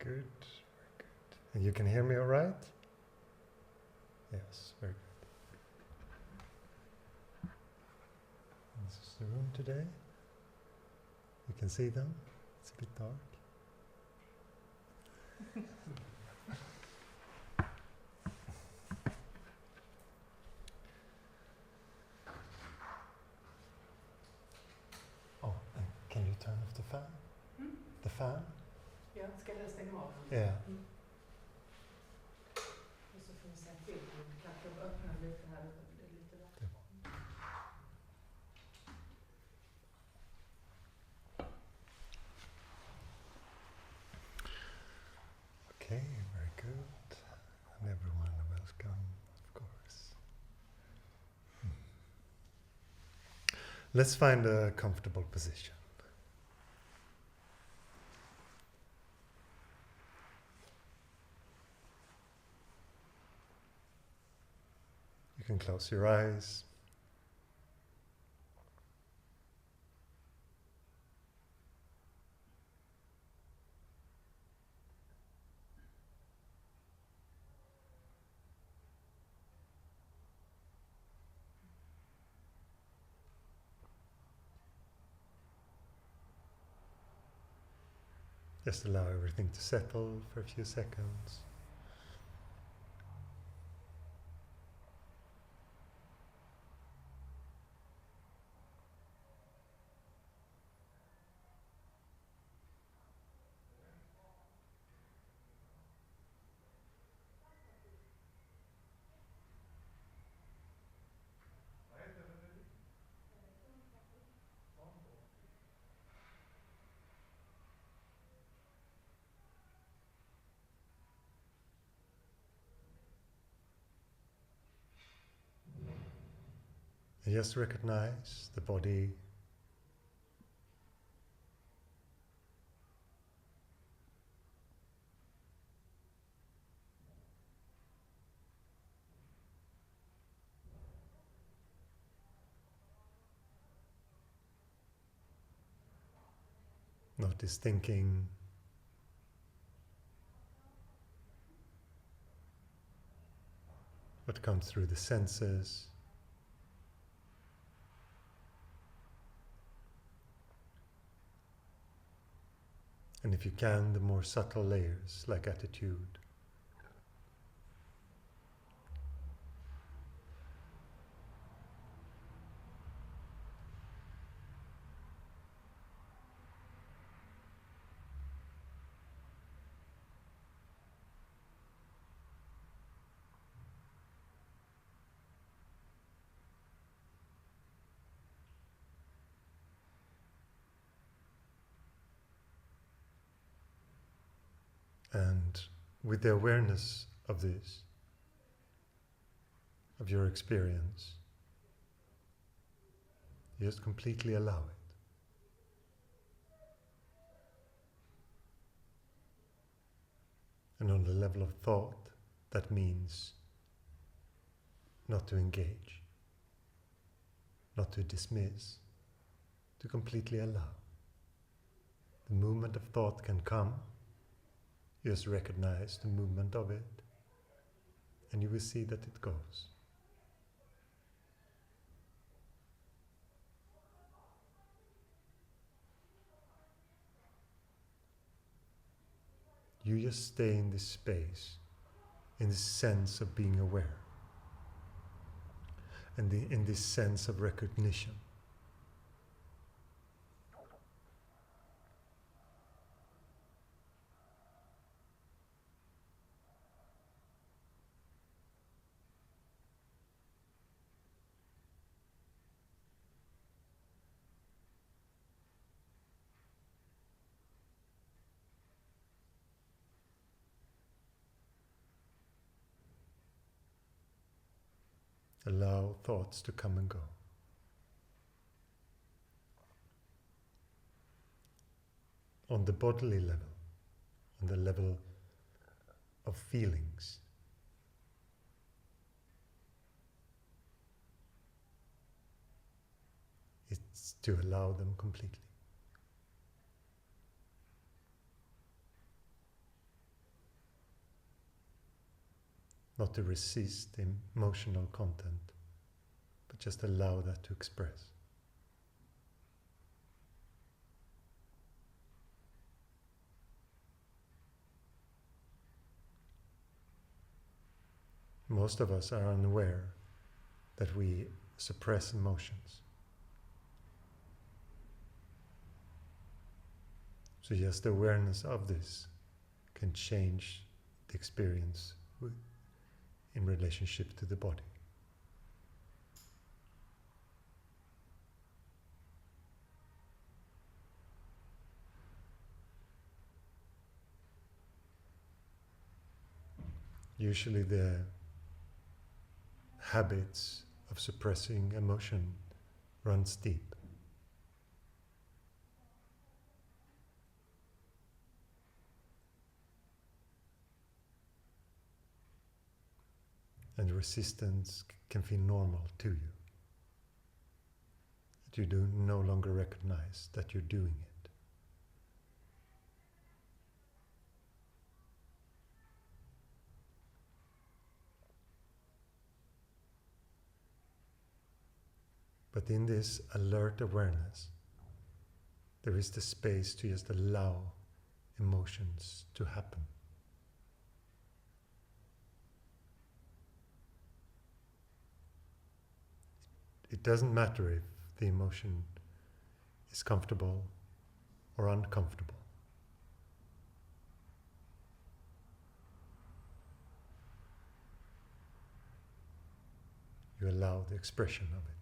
good, very good. And you can hear me all right? Yes, very good. This is the room today. You can see them. It's a bit dark. Oh, and can you turn off the fan? The fan? Ja, ska jag stänga av den? Yeah. Och så får vi se till. Kanske öppna lite här. Det är lite vatten. Okay, very good. And everyone welcome, of course. Let's find a comfortable position. You can close your eyes. Just allow everything to settle for a few seconds. And just recognize the body notice thinking, what comes through the senses. And if you can, the more subtle layers, like attitude. And with the awareness of this, of your experience, you just completely allow it. And on the level of thought, that means not to engage, not to dismiss, to completely allow. The movement of thought can come. Just recognize the movement of it, and you will see that it goes. You just stay in this space, in this sense of being aware, and in this sense of recognition. Allow thoughts to come and go. On the bodily level, on the level of feelings, it's to allow them completely. not to resist the emotional content, but just allow that to express. Most of us are unaware that we suppress emotions. So just the awareness of this can change the experience in relationship to the body. Usually the habits of suppressing emotion runs deep. And resistance can feel normal to you. That you do no longer recognize that you're doing it. But in this alert awareness, there is the space to just allow emotions to happen. It doesn't matter if the emotion is comfortable or uncomfortable. You allow the expression of it.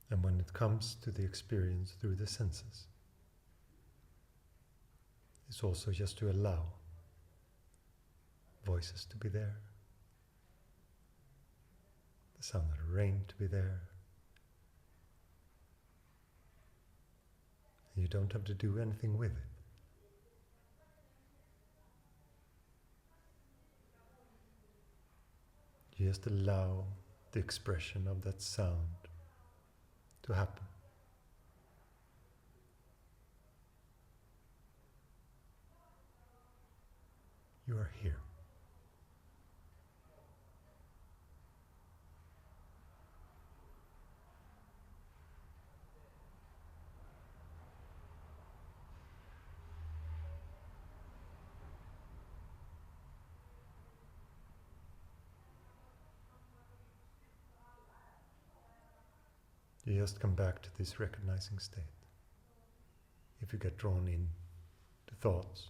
And when it comes to the experience through the senses, it's also just to allow voices to be there, the sound of the rain to be there. You don't have to do anything with it. You just allow the expression of that sound to happen. You are here. You just come back to this recognizing state. If you get drawn in to thoughts,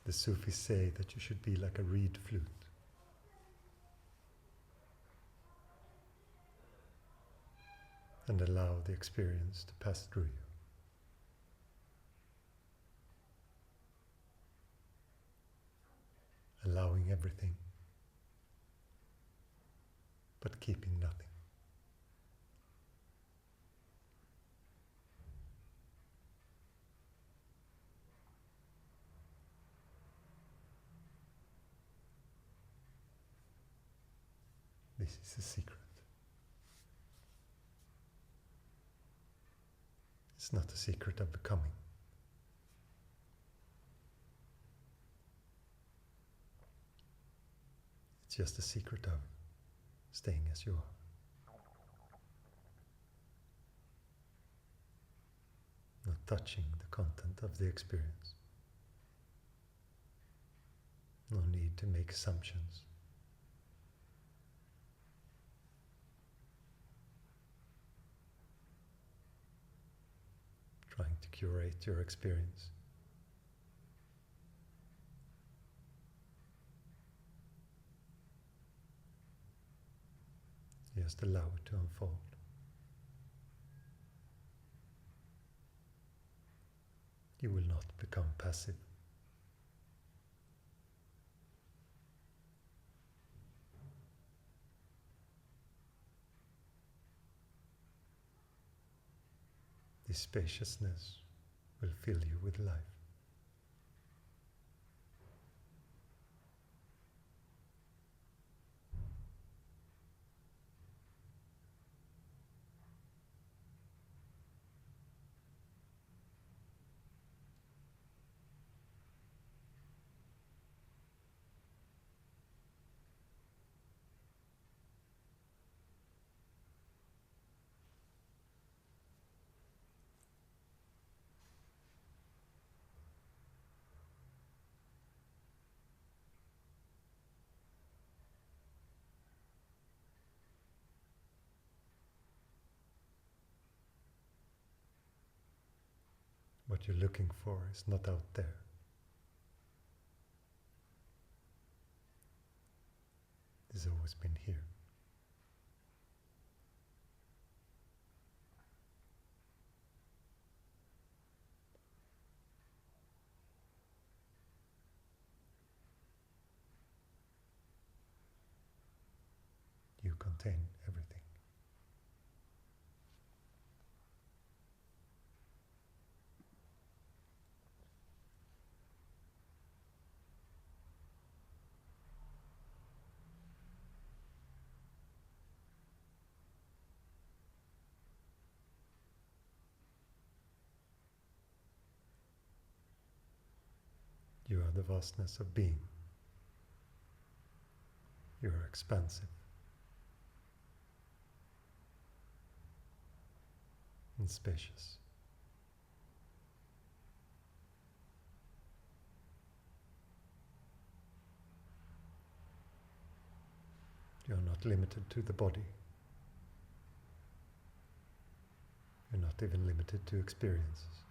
the Sufis say that you should be like a reed flute. And allow the experience to pass through you. Allowing everything, but keeping nothing. This is the secret. It's not the secret of becoming. It's just the secret of staying as you are. Not touching the content of the experience. No need to make assumptions. Trying to curate your experience. Just allow it to unfold. You will not become passive. This spaciousness will fill you with life. What you're looking for is not out there. It's always been here. You contain everything. You are the vastness of being. You are expansive and spacious. You are not limited to the body. You're not even limited to experiences.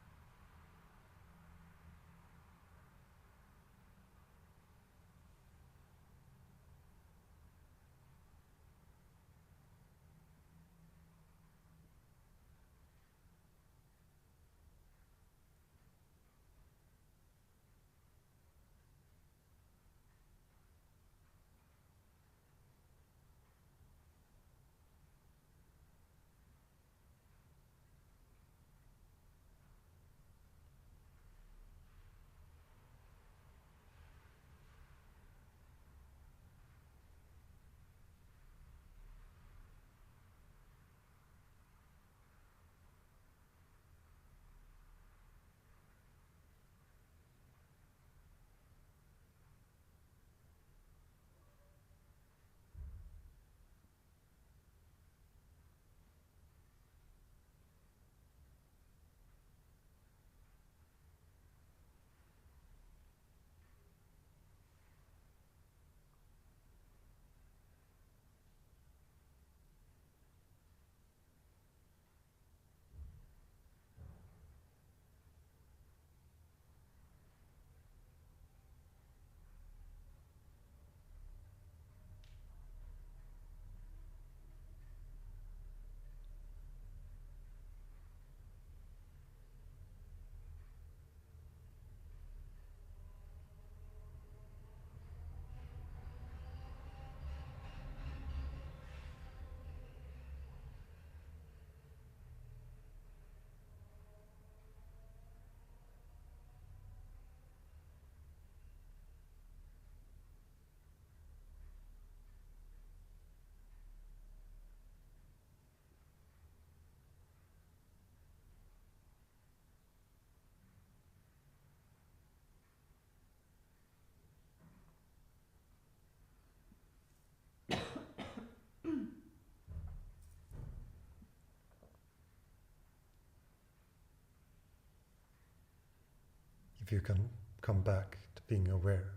If you can come back to being aware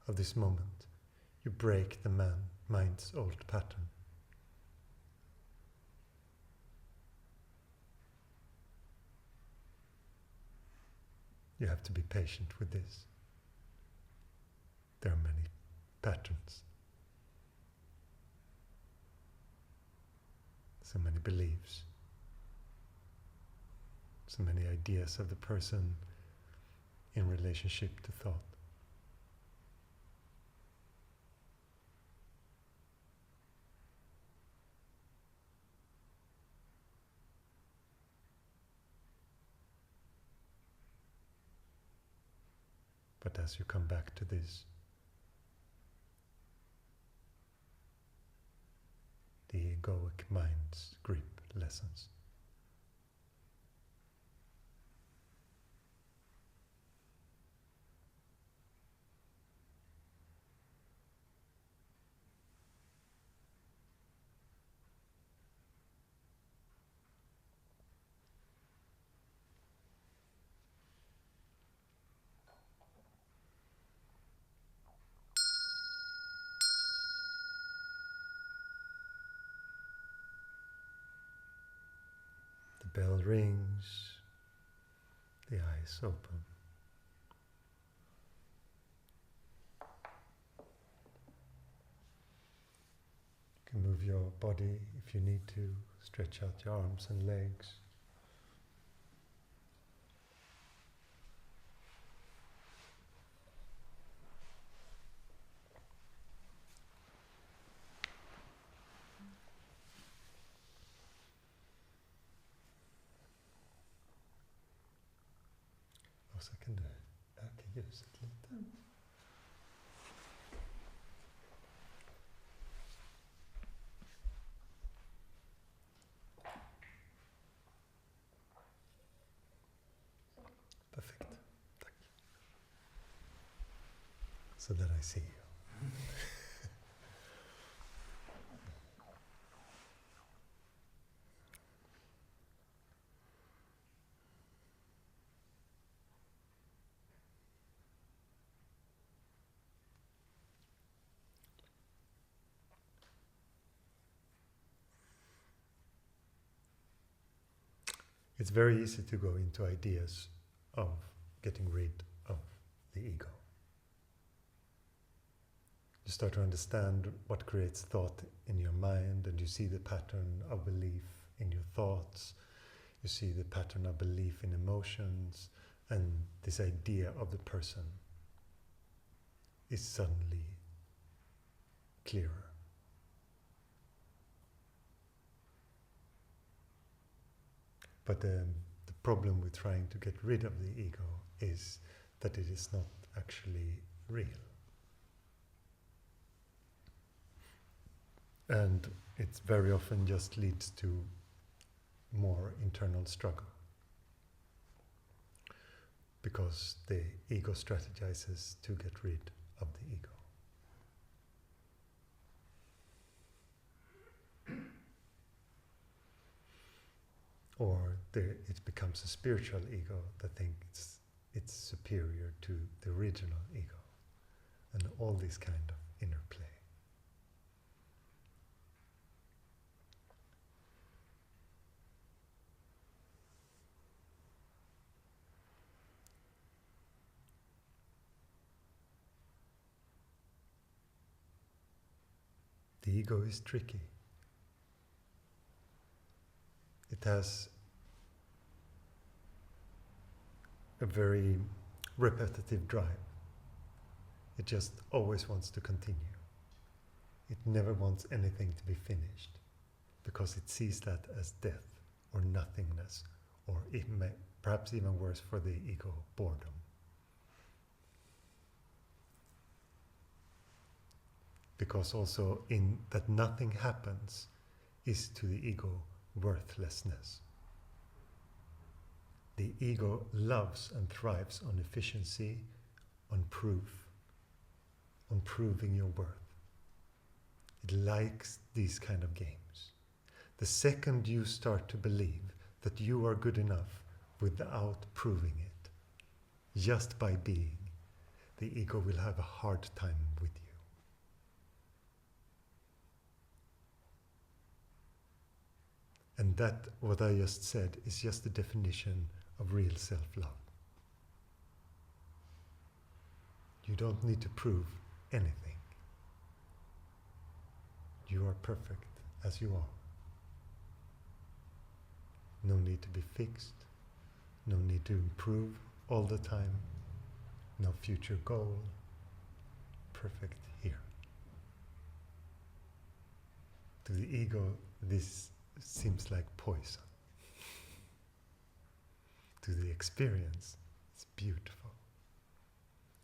of this moment, you break the mind's old pattern. You have to be patient with this. There are many patterns, so many beliefs, so many ideas of the person in relationship to thought. But as you come back to this, the egoic mind's grip lessens. The bell rings, the eyes open. You can move your body if you need to, stretch out your arms and legs. Och så kan du öka ljuset lite. Perfekt, tack. So that I see you. It's very easy to go into ideas of getting rid of the ego. You start to understand what creates thought in your mind, and you see the pattern of belief in your thoughts. You see the pattern of belief in emotions, and this idea of the person is suddenly clearer. But the problem with trying to get rid of the ego is that it is not actually real. And it very often just leads to more internal struggle. Because the ego strategizes to get rid of the ego. Or it becomes a spiritual ego that thinks it's superior to the original ego. And all this kind of interplay. The ego is tricky. It has a very repetitive drive. It just always wants to continue. It never wants anything to be finished, because it sees that as death or nothingness, or perhaps even worse for the ego, boredom. Because also in that nothing happens is to the ego worthlessness. The ego loves and thrives on efficiency, on proof, on proving your worth. It likes these kind of games. The second you start to believe that you are good enough without proving it, just by being, the ego will have a hard time with you. And that, what I just said, is just the definition of real self-love. You don't need to prove anything. You are perfect as you are. No need to be fixed. No need to improve all the time. No future goal. Perfect here. To the ego, this seems like poison. To the experience, it's beautiful.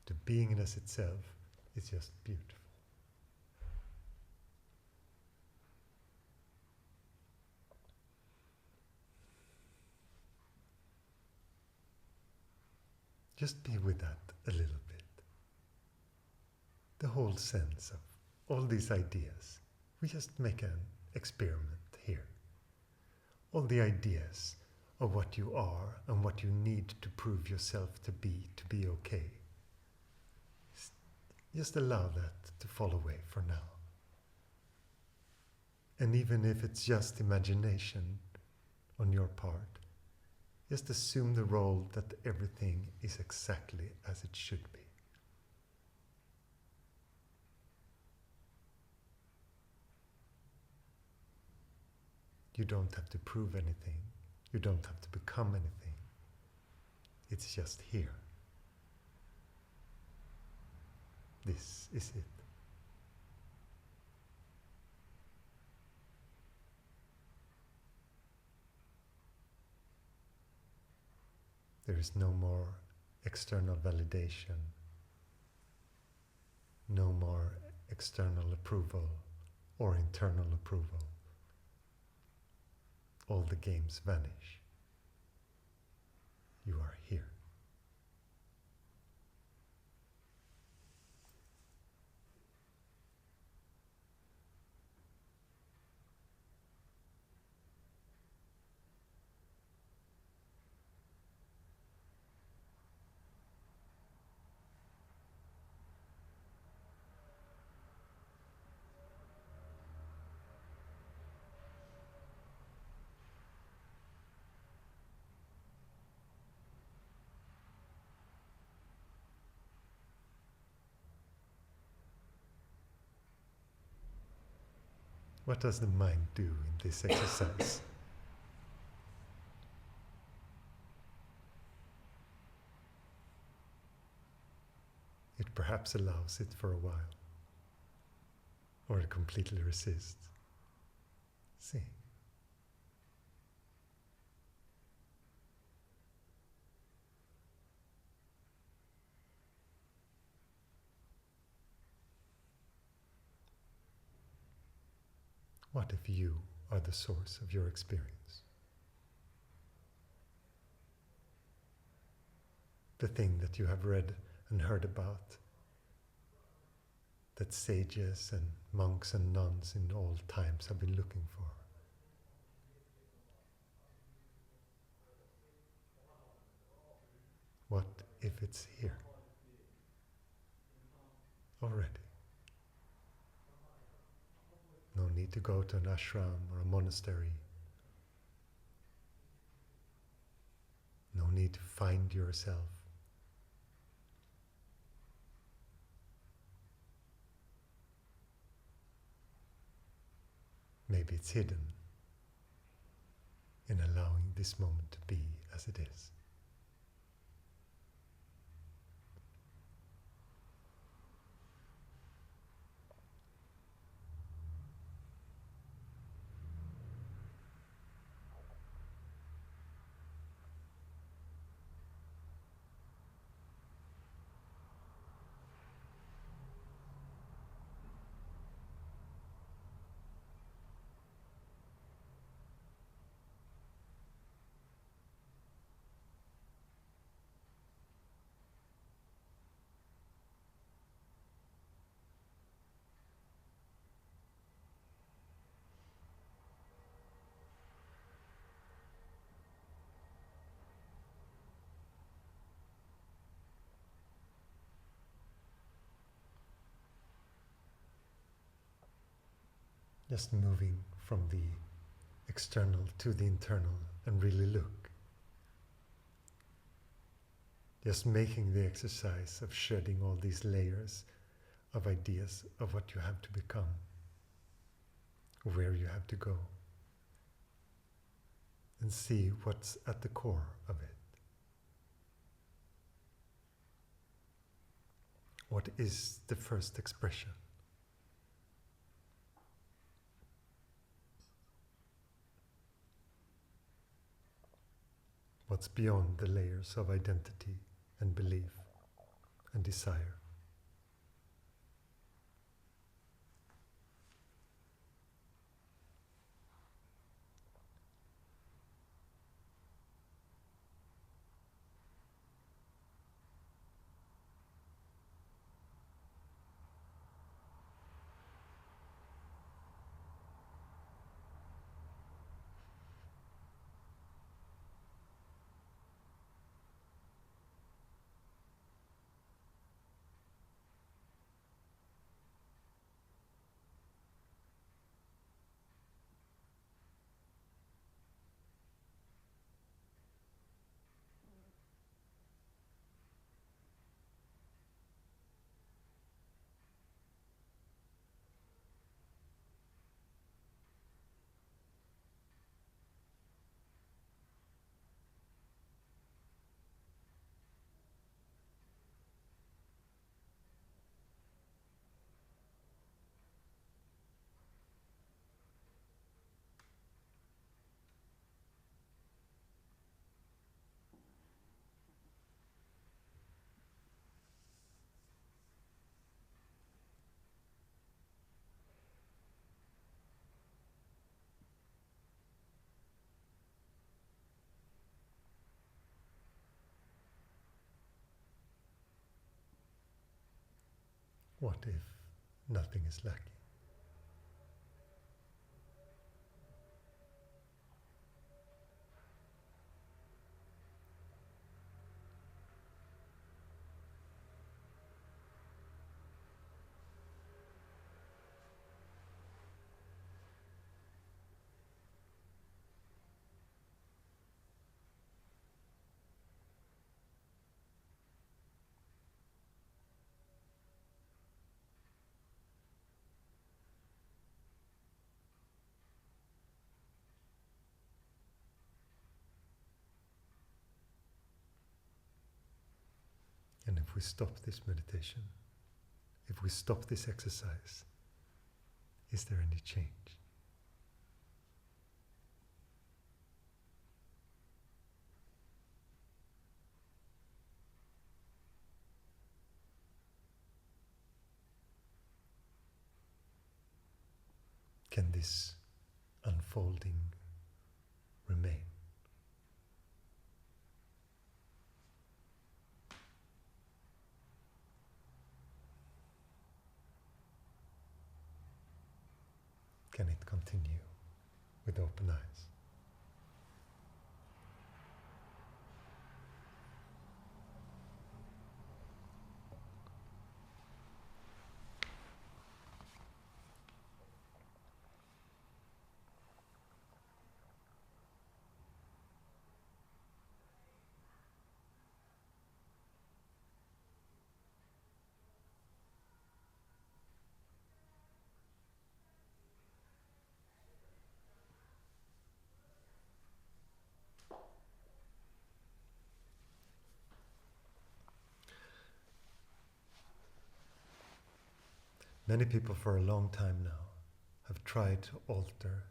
The beingness itself is just beautiful. Just be with that a little bit. The whole sense of all these ideas. We just make an experiment here. All the ideas of what you are and what you need to prove yourself to be okay. Just allow that to fall away for now. And even if it's just imagination on your part, just assume the role that everything is exactly as it should be. You don't have to prove anything. You don't have to become anything. It's just here. This is it. There is no more external validation, no more external approval or internal approval. All the games vanish. You are here. What does the mind do in this exercise? It perhaps allows it for a while, or it completely resists. See. What if you are the source of your experience? The thing that you have read and heard about, that sages and monks and nuns in all times have been looking for. What if it's here already? No need to go to an ashram or a monastery. No need to find yourself. Maybe it's hidden in allowing this moment to be as it is. Just moving from the external to the internal and really look. Just making the exercise of shedding all these layers of ideas of what you have to become, where you have to go, and see what's at the core of it. What is the first expression? What's beyond the layers of identity and belief and desire? What if nothing is lacking? And if we stop this meditation, if we stop this exercise, is there any change? Can this unfolding remain? Can it continue with open eyes? Many people for a long time now have tried to alter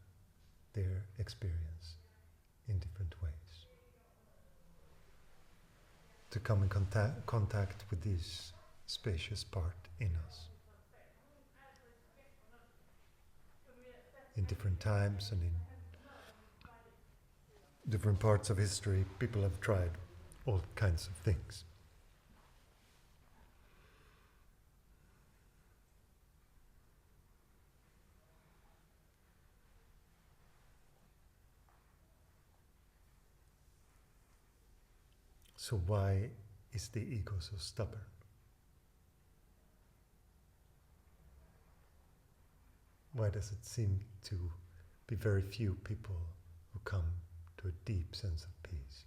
their experience in different ways, to come in contact with this spacious part in us. In different times and in different parts of history, people have tried all kinds of things. So why is the ego so stubborn? Why does it seem to be very few people who come to a deep sense of peace?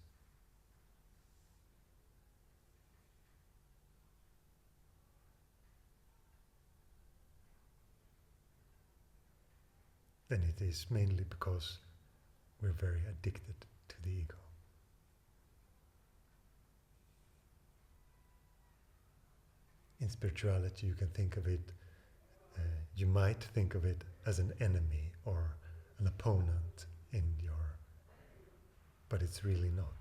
then it is mainly because we're very addicted to the ego. In spirituality, you can think of it, you might think of it as an enemy or an opponent but it's really not.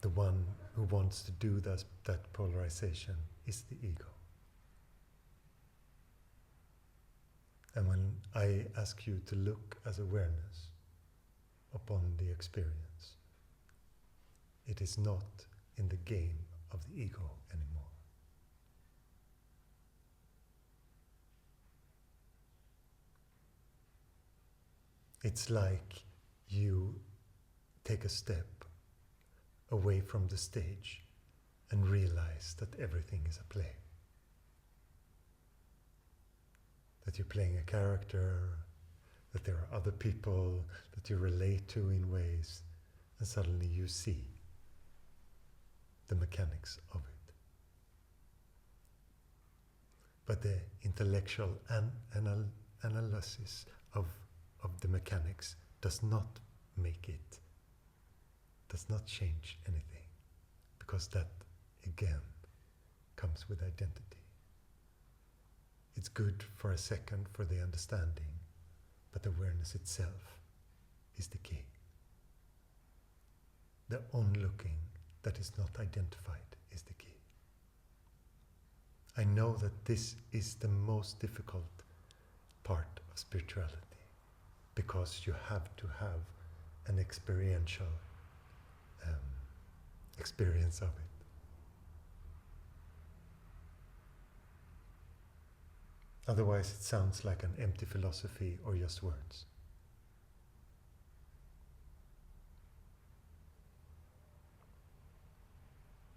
The one who wants to do that polarization is the ego. And when I ask you to look as awareness upon the experience, it is not in the game of the ego anymore. It's like you take a step away from the stage and realize that everything is a play. That you're playing a character, that there are other people that you relate to in ways, and suddenly you see the mechanics of it. But the intellectual analysis of the mechanics does not change anything, because that again comes with identity. It's good for a second for the understanding, but awareness itself is the key. The onlooking that is not identified is the key. I know that this is the most difficult part of spirituality, because you have to have an experiential experience of it. Otherwise it sounds like an empty philosophy or just words.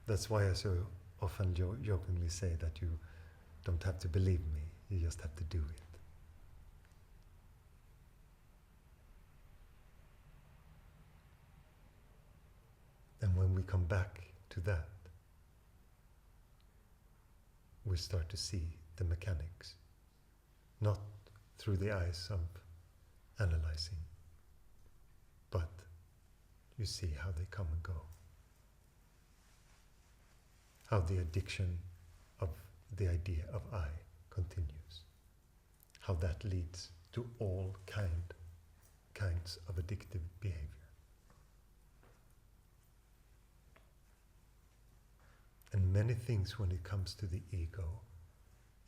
That's why I so often jokingly say that you don't have to believe me, you just have to do it. And when we come back to that, we start to see the mechanics, not through the eyes of analyzing, but you see how they come and go. How the addiction of the idea of I continues. How that leads to all kinds of addictive behavior. And many things when it comes to the ego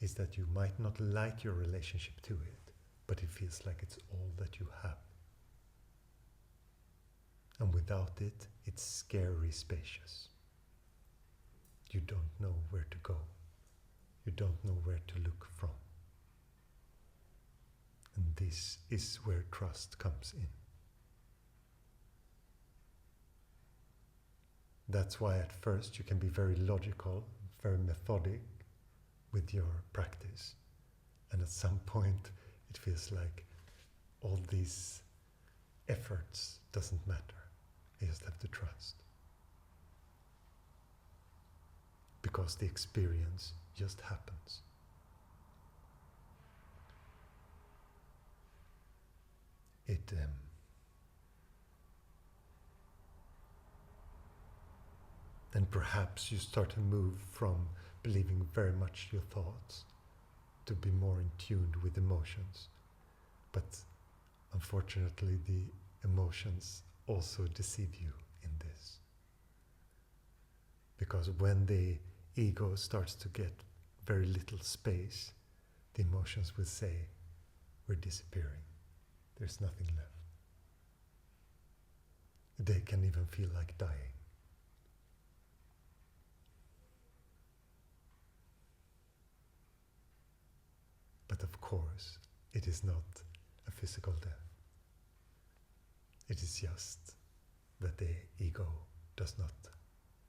is that you might not like your relationship to it, but it feels like it's all that you have. And without it, it's scary spacious. You don't know where to go. You don't know where to look from. And this is where trust comes in. That's why at first you can be very logical, very methodic with your practice. And at some point it feels like all these efforts doesn't matter. You just have to trust. Because the experience just happens. And perhaps you start to move from believing very much your thoughts to be more in tune with emotions. But unfortunately, the emotions also deceive you in this. Because when the ego starts to get very little space, the emotions will say, we're disappearing. There's nothing left. They can even feel like dying. But of course, it is not a physical death. It is just that the ego does not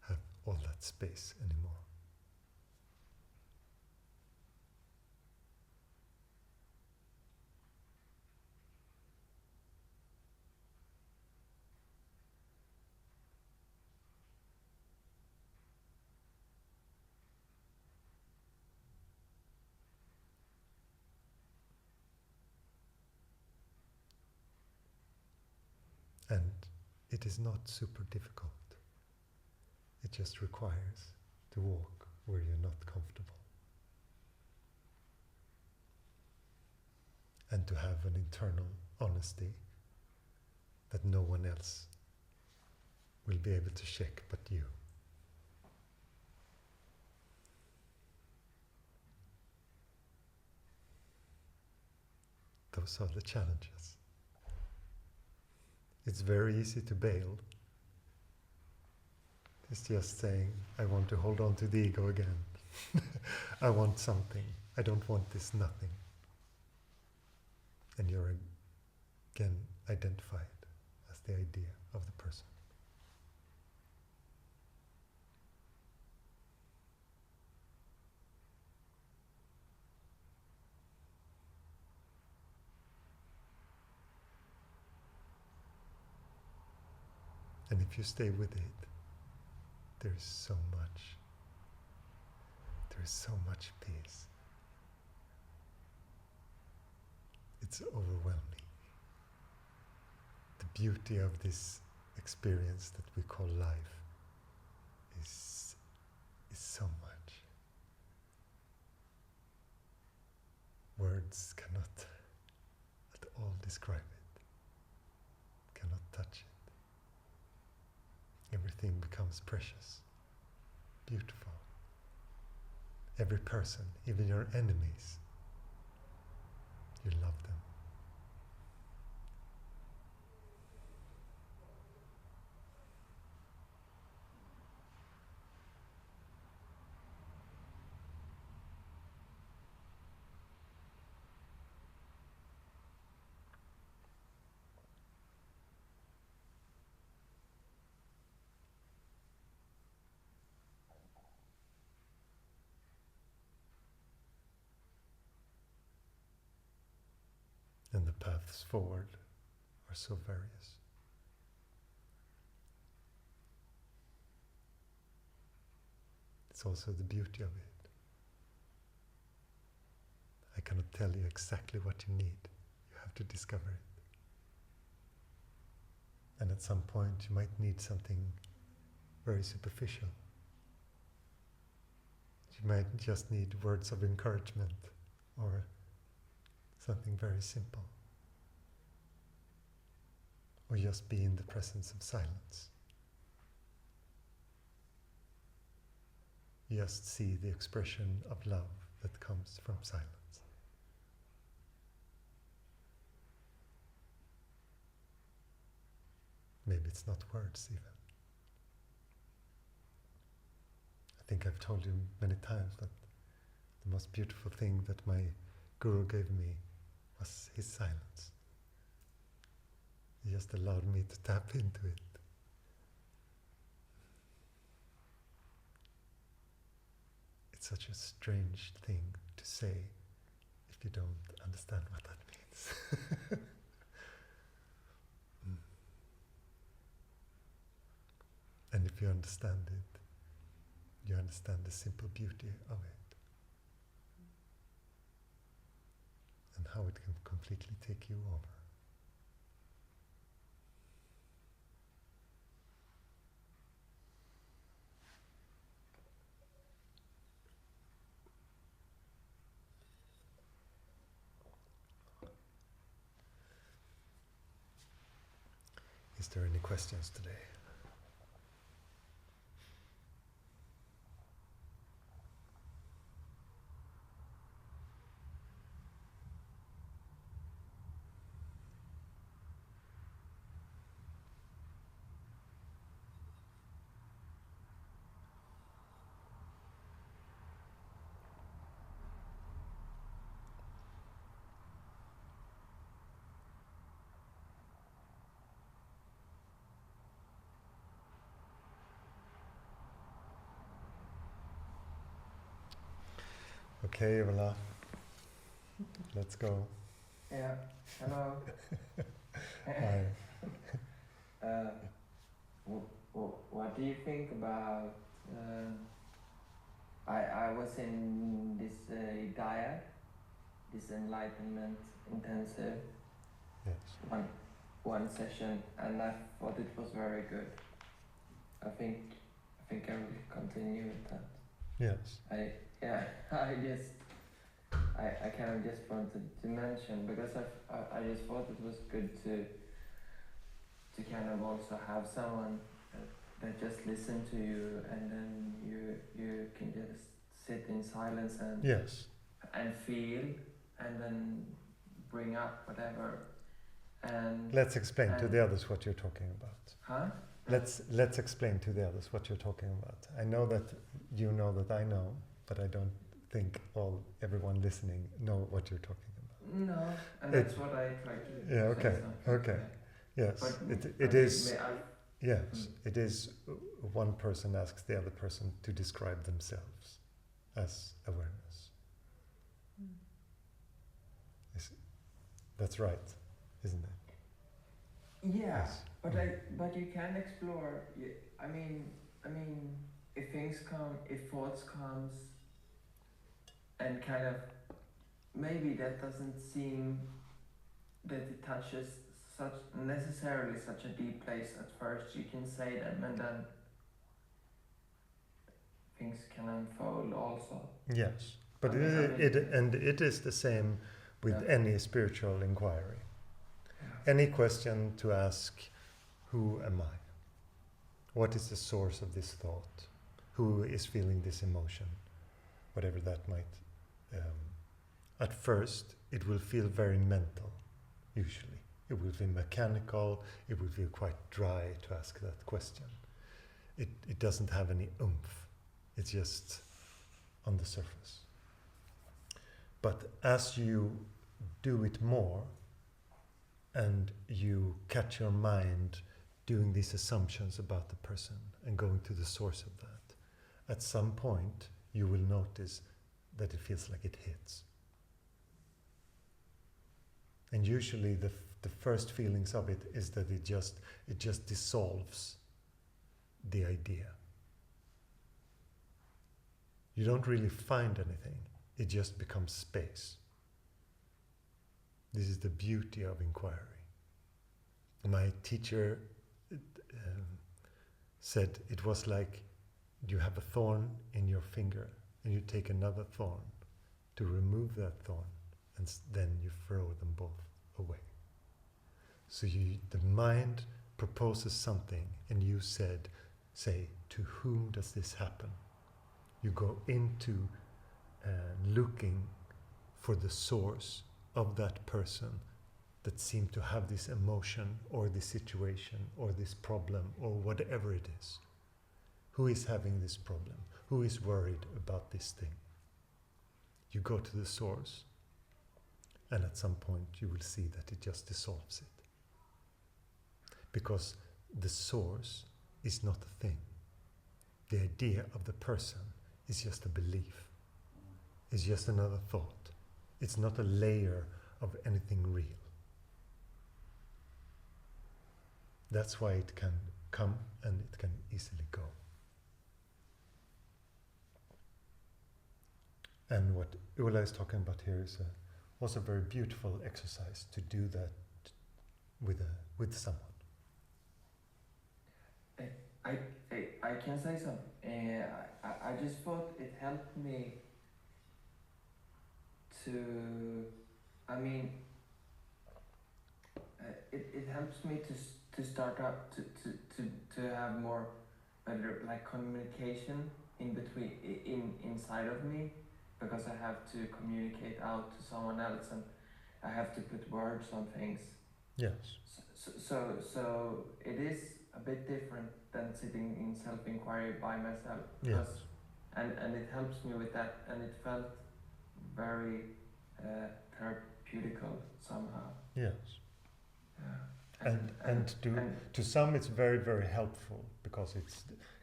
have all that space anymore. And it is not super difficult. It just requires to walk where you're not comfortable. And to have an internal honesty that no one else will be able to check but you. Those are the challenges. It's very easy to bail. It's just saying, I want to hold on to the ego again. I want something. I don't want this nothing. And you're again identified as the idea of the person. And if you stay with it, there is so much peace. It's overwhelming. The beauty of this experience that we call life is so much. Words cannot at all describe it, cannot touch it. Everything becomes precious, beautiful. Every person, even your enemies, you love them. And the paths forward are so various. It's also the beauty of it. I cannot tell you exactly what you need. You have to discover it. And at some point you might need something very superficial. You might just need words of encouragement or something very simple. Or just be in the presence of silence. Just see the expression of love that comes from silence. Maybe it's not words even. I think I've told you many times that the most beautiful thing that my Guru gave me was his silence. He just allowed me to tap into it. It's such a strange thing to say if you don't understand what that means. And if you understand it, you understand the simple beauty of it. And how it can completely take you over. Is there any questions today? Okay, Ola, let's go. Yeah, hello. Hi. What do you think about? I was in this diet, this enlightenment intensive, Yes. one session, and I thought it was very good. I think I will continue with that. Yes. I kind of just wanted to mention, because I just thought it was good to kind of also have someone that just listen to you, and then you can just sit in silence and Yes. and feel, and then bring up whatever. And Let's explain to the others what you're talking about. Huh? Let's explain to the others what you're talking about. I know that you know that I know, but I don't think everyone listening know what you're talking about. No, and that's what I try to. Yeah. Okay. say something. Okay. Yes. But It is. may I- Yes. It is. One person asks the other person to describe themselves as awareness. That's right, isn't it? Yeah, Yes. but you can explore. I mean, if things come, if thoughts comes, and kind of maybe that doesn't seem that it touches necessarily such a deep place at first. You can say them, and then things can unfold also. Yes, but I mean, it is the same with any spiritual inquiry. Yeah. Any question to ask, who am I? What is the source of this thought? Who is feeling this emotion? Whatever that might. At first, it will feel very mental, usually. It will feel mechanical, it will feel quite dry to ask that question. It doesn't have any oomph. It's just on the surface. But as you do it more, and you catch your mind doing these assumptions about the person and going to the source of that, at some point you will notice that it feels like it hits. And usually the first feelings of it is that it just dissolves the idea. You don't really find anything. It just becomes space. This is the beauty of inquiry. My teacher said it was like you have a thorn in your finger and you take another thorn to remove that thorn, and then you throw them both away. So the mind proposes something and you say, to whom does this happen? You go into looking for the source of that person that seemed to have this emotion or this situation or this problem or whatever it is. Who is having this problem? Who is worried about this thing? You go to the source, and at some point you will see that it just dissolves it. Because the source is not a thing. The idea of the person is just a belief. It's just another thought. It's not a layer of anything real. That's why it can come and it can easily go. And what Ulla is talking about here is also a very beautiful exercise to do that with someone. I can say something. I just thought it helped me to. I mean, it helps me to start up to have more better like communication in between inside of me, because I have to communicate out to someone else and I have to put words on things. Yes. So it is a bit different than sitting in self-inquiry by myself. Yes. And it helps me with that, and it felt very therapeutical somehow. Yes. Yeah. And to some it's very, very helpful, because it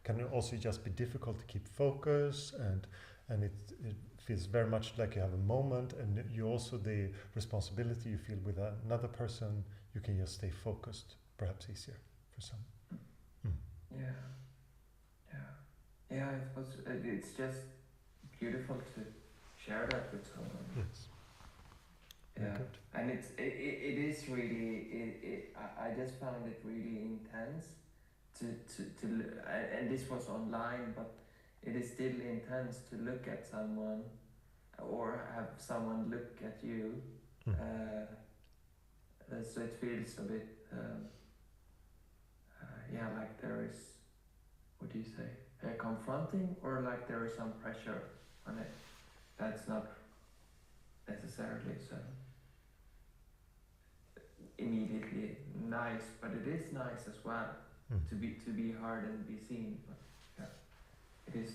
can also just be difficult to keep focus, and it feels very much like you have a moment, and you also the responsibility you feel with another person, you can just stay focused, perhaps easier for some. Yeah, it's just beautiful to share that with someone. Yes. Yeah, Good. and it is really, I just found it really intense and this was online, but it is still intense to look at someone or have someone look at you. So it feels a bit, like there is, what do you say, confronting, or like there is some pressure on it. That's not necessarily so immediately nice, but it is nice as well to be heard and be seen. But yeah, it is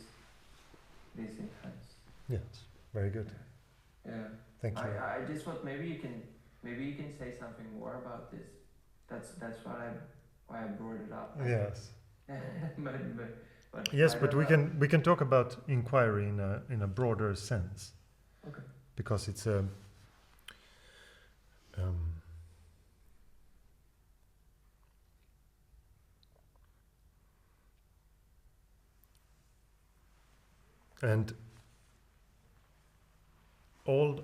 intense. Yes, very good. Yeah. Thank you. I just thought maybe you can say something more about this. That's why I brought it up. Yes. but yes, but we can talk about inquiry in a broader sense. Okay. Because it's a and all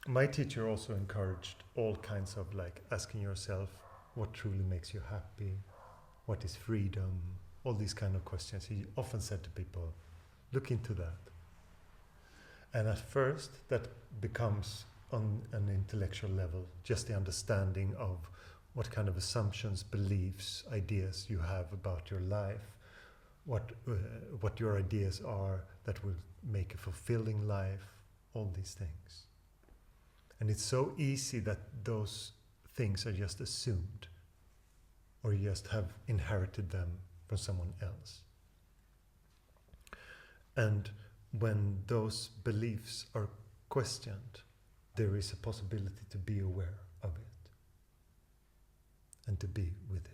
my teacher also encouraged all kinds of like asking yourself what truly makes you happy, what is freedom, all these kind of questions. He often said to people, look into that. And at first that becomes on an intellectual level, just the understanding of what kind of assumptions, beliefs, ideas you have about your life, what your ideas are that will make a fulfilling life, all these things. And it's so easy that those things are just assumed, or you just have inherited them from someone else. And when those beliefs are questioned, there is a possibility to be aware of it and to be with it.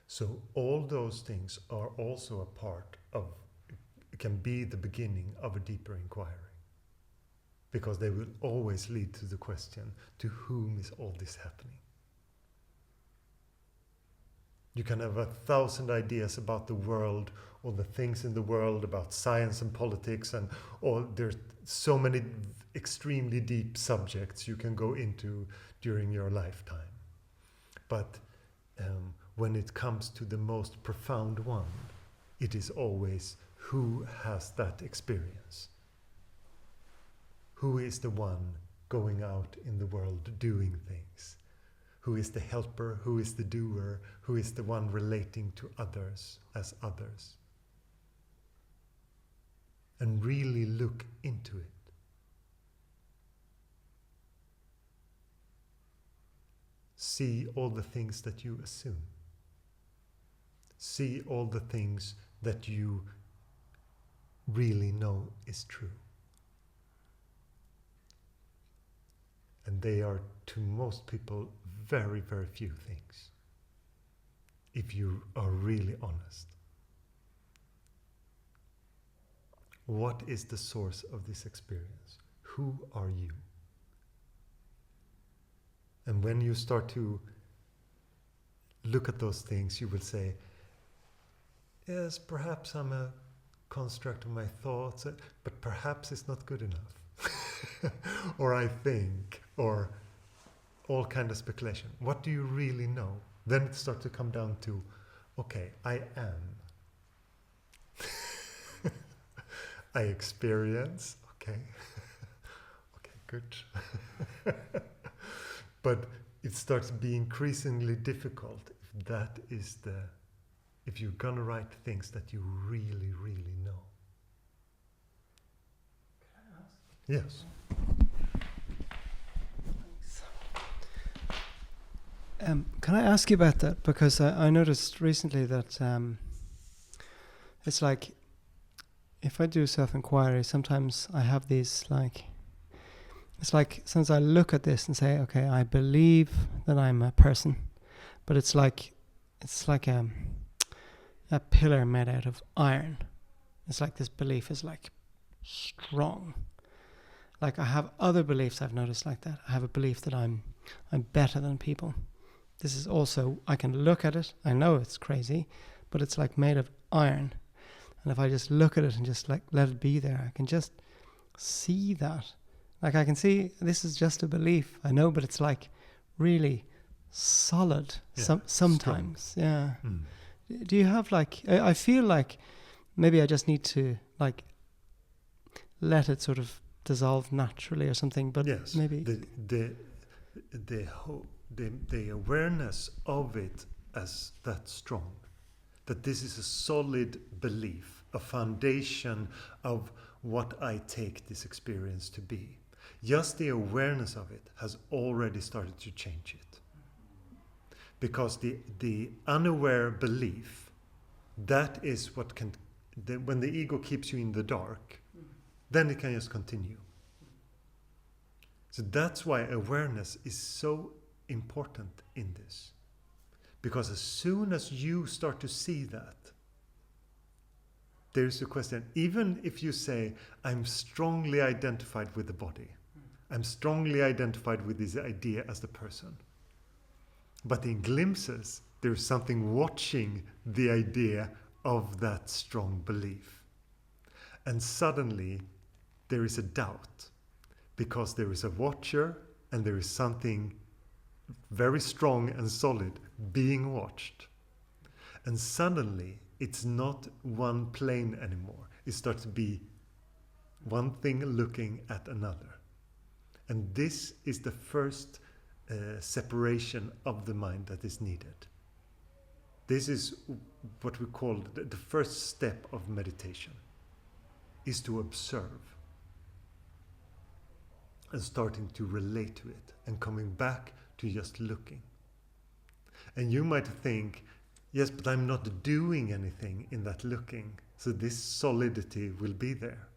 So all those things are also a part of, can be the beginning of a deeper inquiry, because they will always lead to the question, to whom is all this happening? You can have 1,000 ideas about the world, or the things in the world, about science and politics, and there's so many extremely deep subjects you can go into during your lifetime. But when it comes to the most profound one, it is always who has that experience. Who is the one going out in the world doing things? Who is the helper? Who is the doer? Who is the one relating to others as others? And really look into it. See all the things that you assume. See all the things that you really know is true. And they are, to most people, very, very few things, if you are really honest. What is the source of this experience? Who are you? And when you start to look at those things, you will say, yes, perhaps I'm a construct of my thoughts, but perhaps it's not good enough. Or I think, or all kind of speculation. What do you really know? Then it starts to come down to, okay, I am. I experience, okay. Okay, good. But it starts being increasingly difficult if you're gonna write things that you really, really know. Can I ask? Yes. Can I ask you about that? Because I noticed recently that it's like, if I do self-inquiry, sometimes I have these it's like, since I look at this and say, okay, I believe that I'm a person, but it's like a pillar made out of iron. It's like this belief is like strong. Like I have other beliefs I've noticed like that. I have a belief that I'm better than people. This is also, I can look at it, I know it's crazy, but it's like made of iron. And if I just look at it and just like let it be there, I can just see that. Like I can see this is just a belief, I know, but it's like really solid sometimes. Yeah. Do you have like, I feel like maybe I just need to like let it sort of dissolve naturally or something, but yes, maybe the awareness of it as that strong, that this is a solid belief, a foundation of what I take this experience to be. Just the awareness of it has already started to change it. Because the unaware belief, that is what can, when the ego keeps you in the dark, then it can just continue. So that's why awareness is so important in this. Because as soon as you start to see that, there's a question. Even if you say, I'm strongly identified with the body, I'm strongly identified with this idea as the person. But in glimpses, there's something watching the idea of that strong belief. And suddenly, there is a doubt. Because there is a watcher and there is something very strong and solid being watched. And suddenly, it's not one plane anymore. It starts to be one thing looking at another. And this is the first separation of the mind that is needed. This is what we call the first step of meditation, is to observe and starting to relate to it and coming back to just looking. And you might think, yes, but I'm not doing anything in that looking, so this solidity will be there.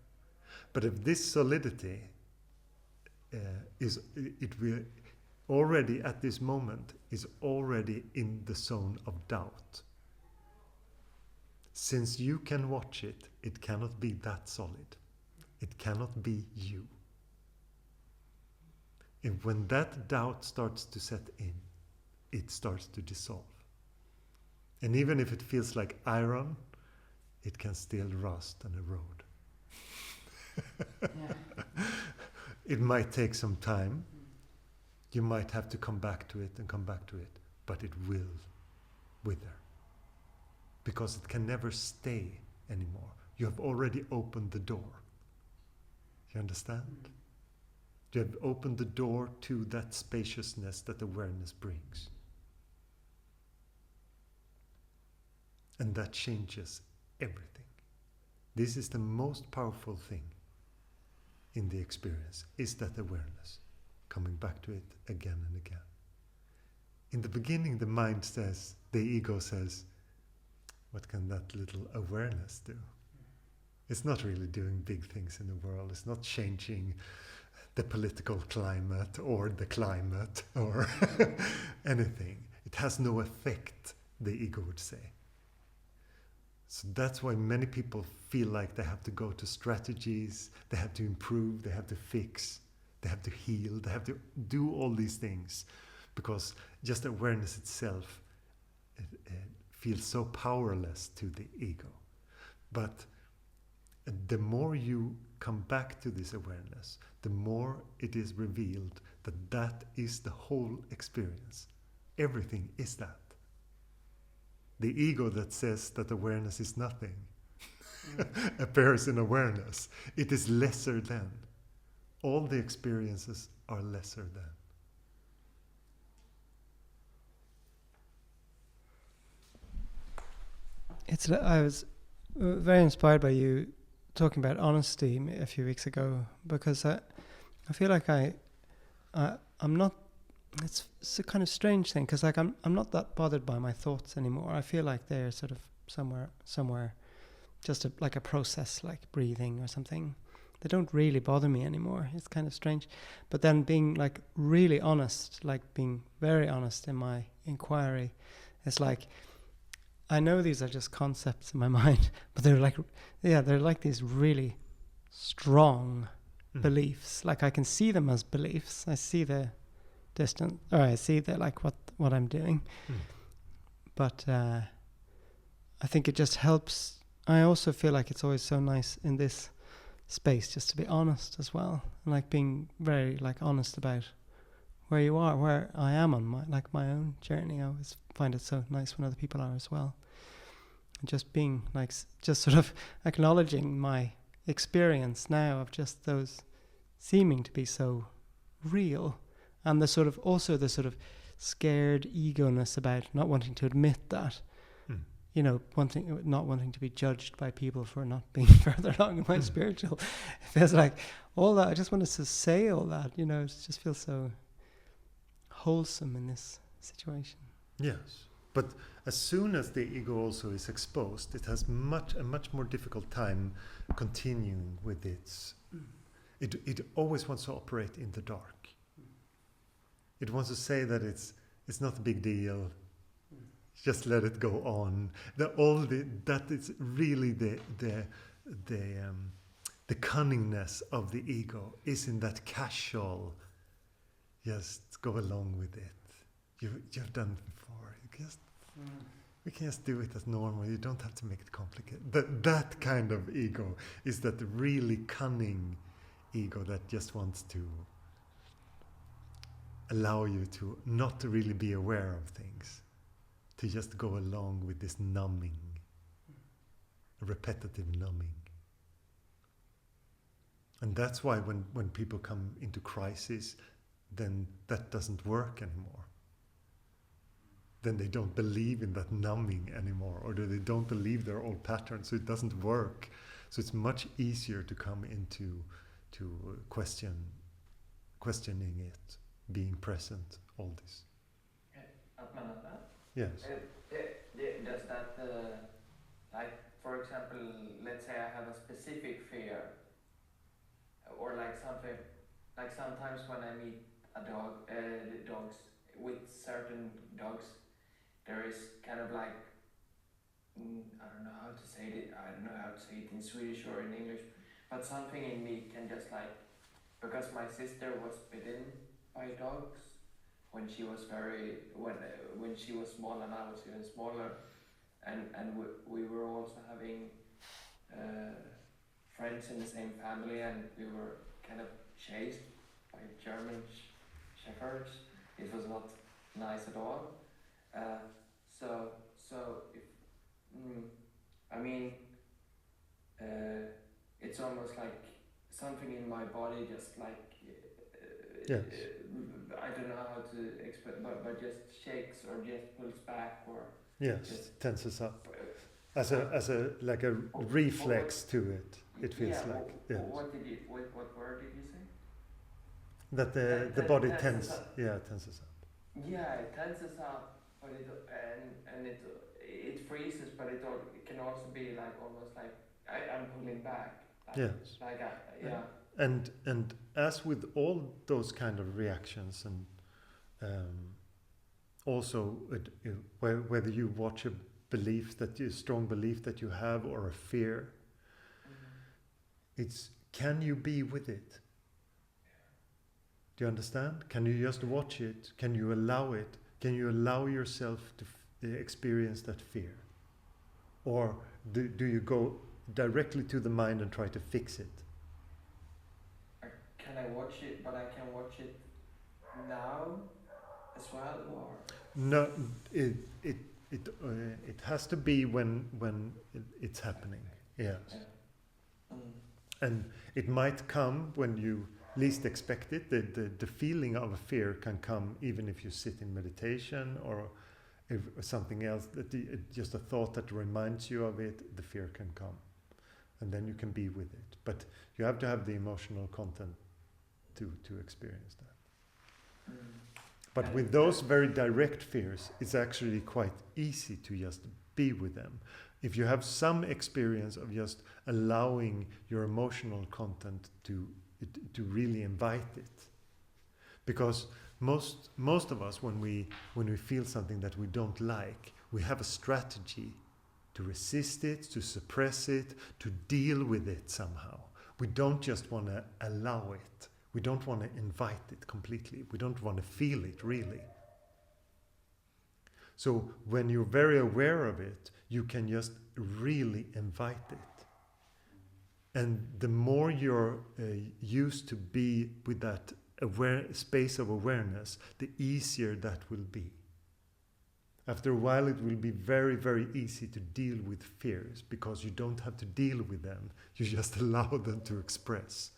But if this solidity it will already at this moment is already in the zone of doubt. Since you can watch it, it cannot be that solid. It cannot be you. And when that doubt starts to set in, it starts to dissolve. And even if it feels like iron, it can still rust and erode. It might take some time. You might have to come back to it and come back to it, but it will wither. Because it can never stay anymore. You have already opened the door. You understand? You have opened the door to that spaciousness that awareness brings. And that changes everything. This is the most powerful thing in the experience, is that awareness. Coming back to it again and again. In the beginning, the mind says, the ego says, what can that little awareness do? It's not really doing big things in the world. It's not changing the political climate or the climate or anything. It has no effect, the ego would say. So that's why many people feel like they have to go to strategies, they have to improve, they have to fix, they have to heal, they have to do all these things, because just awareness itself it feels so powerless to the ego. But the more you come back to this awareness, the more it is revealed that that is the whole experience. Everything is that. The ego that says that awareness is nothing appears in awareness. It is lesser than. All the experiences are lesser than. I was very inspired by you talking about honesty a few weeks ago, because I feel like I'm not. It's a kind of strange thing, because like I'm not that bothered by my thoughts anymore. I feel like they're sort of somewhere, just like a process, like breathing or something. They don't really bother me anymore. It's kind of strange. But then being like really honest, like being very honest in my inquiry, it's like, I know these are just concepts in my mind, but they're like these really strong beliefs. Like I can see them as beliefs. I see the distance, or I see the like what I'm doing. But I think it just helps. I also feel like it's always so nice in this space just to be honest as well, and like being very like honest about where you are, where I am on my own journey. I always find it so nice when other people are as well, and just being like just sort of acknowledging my experience now of just those seeming to be so real, and the sort of also the sort of scared ego-ness about not wanting to admit that. You know, not wanting to be judged by people for not being further along in my spiritual. It feels like all that. I just wanted to say all that. You know, it just feels so wholesome in this situation. Yes, but as soon as the ego also is exposed, it has a much more difficult time continuing with its. It always wants to operate in the dark. It wants to say that it's not a big deal. Just let it go on. That is really the cunningness of the ego is in that casual. Just go along with it. You've done it before. We can just do it as normal. You don't have to make it complicated. That kind of ego is that really cunning ego that just wants to allow you to not really be aware of things. To just go along with this numbing, repetitive numbing. And that's why when people come into crisis, then that doesn't work anymore. Then they don't believe in that numbing anymore, or they don't believe their old patterns, so it doesn't work. So it's much easier to come into questioning it, being present, all this. Atmananda? Yes. Does that, like, for example, let's say I have a specific fear, or like something, like sometimes when I meet dogs, with certain dogs, there is kind of like, I don't know how to say it. I don't know how to say it in Swedish or in English, but something in me can just like, because my sister was bitten by dogs when she was when she was small and I was even smaller, and we were also having friends in the same family, and we were kind of chased by German shepherds. It was not nice at all. So if I mean, it's almost like something in my body just like. Yes. I don't know how to explain, but just shakes or just pulls back or. Yes, tenses up as a like a reflex to it. It feels like. Yes. What word did you say? That the body tenses. Yeah, tenses up. Yeah, it tenses up, but it freezes, but it can also be like almost like I'm pulling back. Like, yes. Like yeah. And as with all those kind of reactions, and also whether you watch a strong belief that you have or a fear, it's can you be with it? Do you understand? Can you just watch it? Can you allow it? Can you allow yourself to experience that fear? Or do you go directly to the mind and try to fix it? Can I watch it, but I can watch it now as well, or? No, it has to be when it's happening. Yes. Yeah. And it might come when you least expect it. The feeling of a fear can come even if you sit in meditation or if something else, just a thought that reminds you of it, the fear can come. And then you can be with it. But you have to have the emotional content to experience that. But with those very direct fears, it's actually quite easy to just be with them. If you have some experience of just allowing your emotional content to really invite it. Because most of us, when we feel something that we don't like, we have a strategy to resist it, to suppress it, to deal with it somehow. We don't just want to allow it. We don't want to invite it completely. We don't want to feel it really. So when you're very aware of it, you can just really invite it. And the more you're used to be with that space of awareness, the easier that will be. After a while, it will be very, very easy to deal with fears because you don't have to deal with them. You just allow them to express.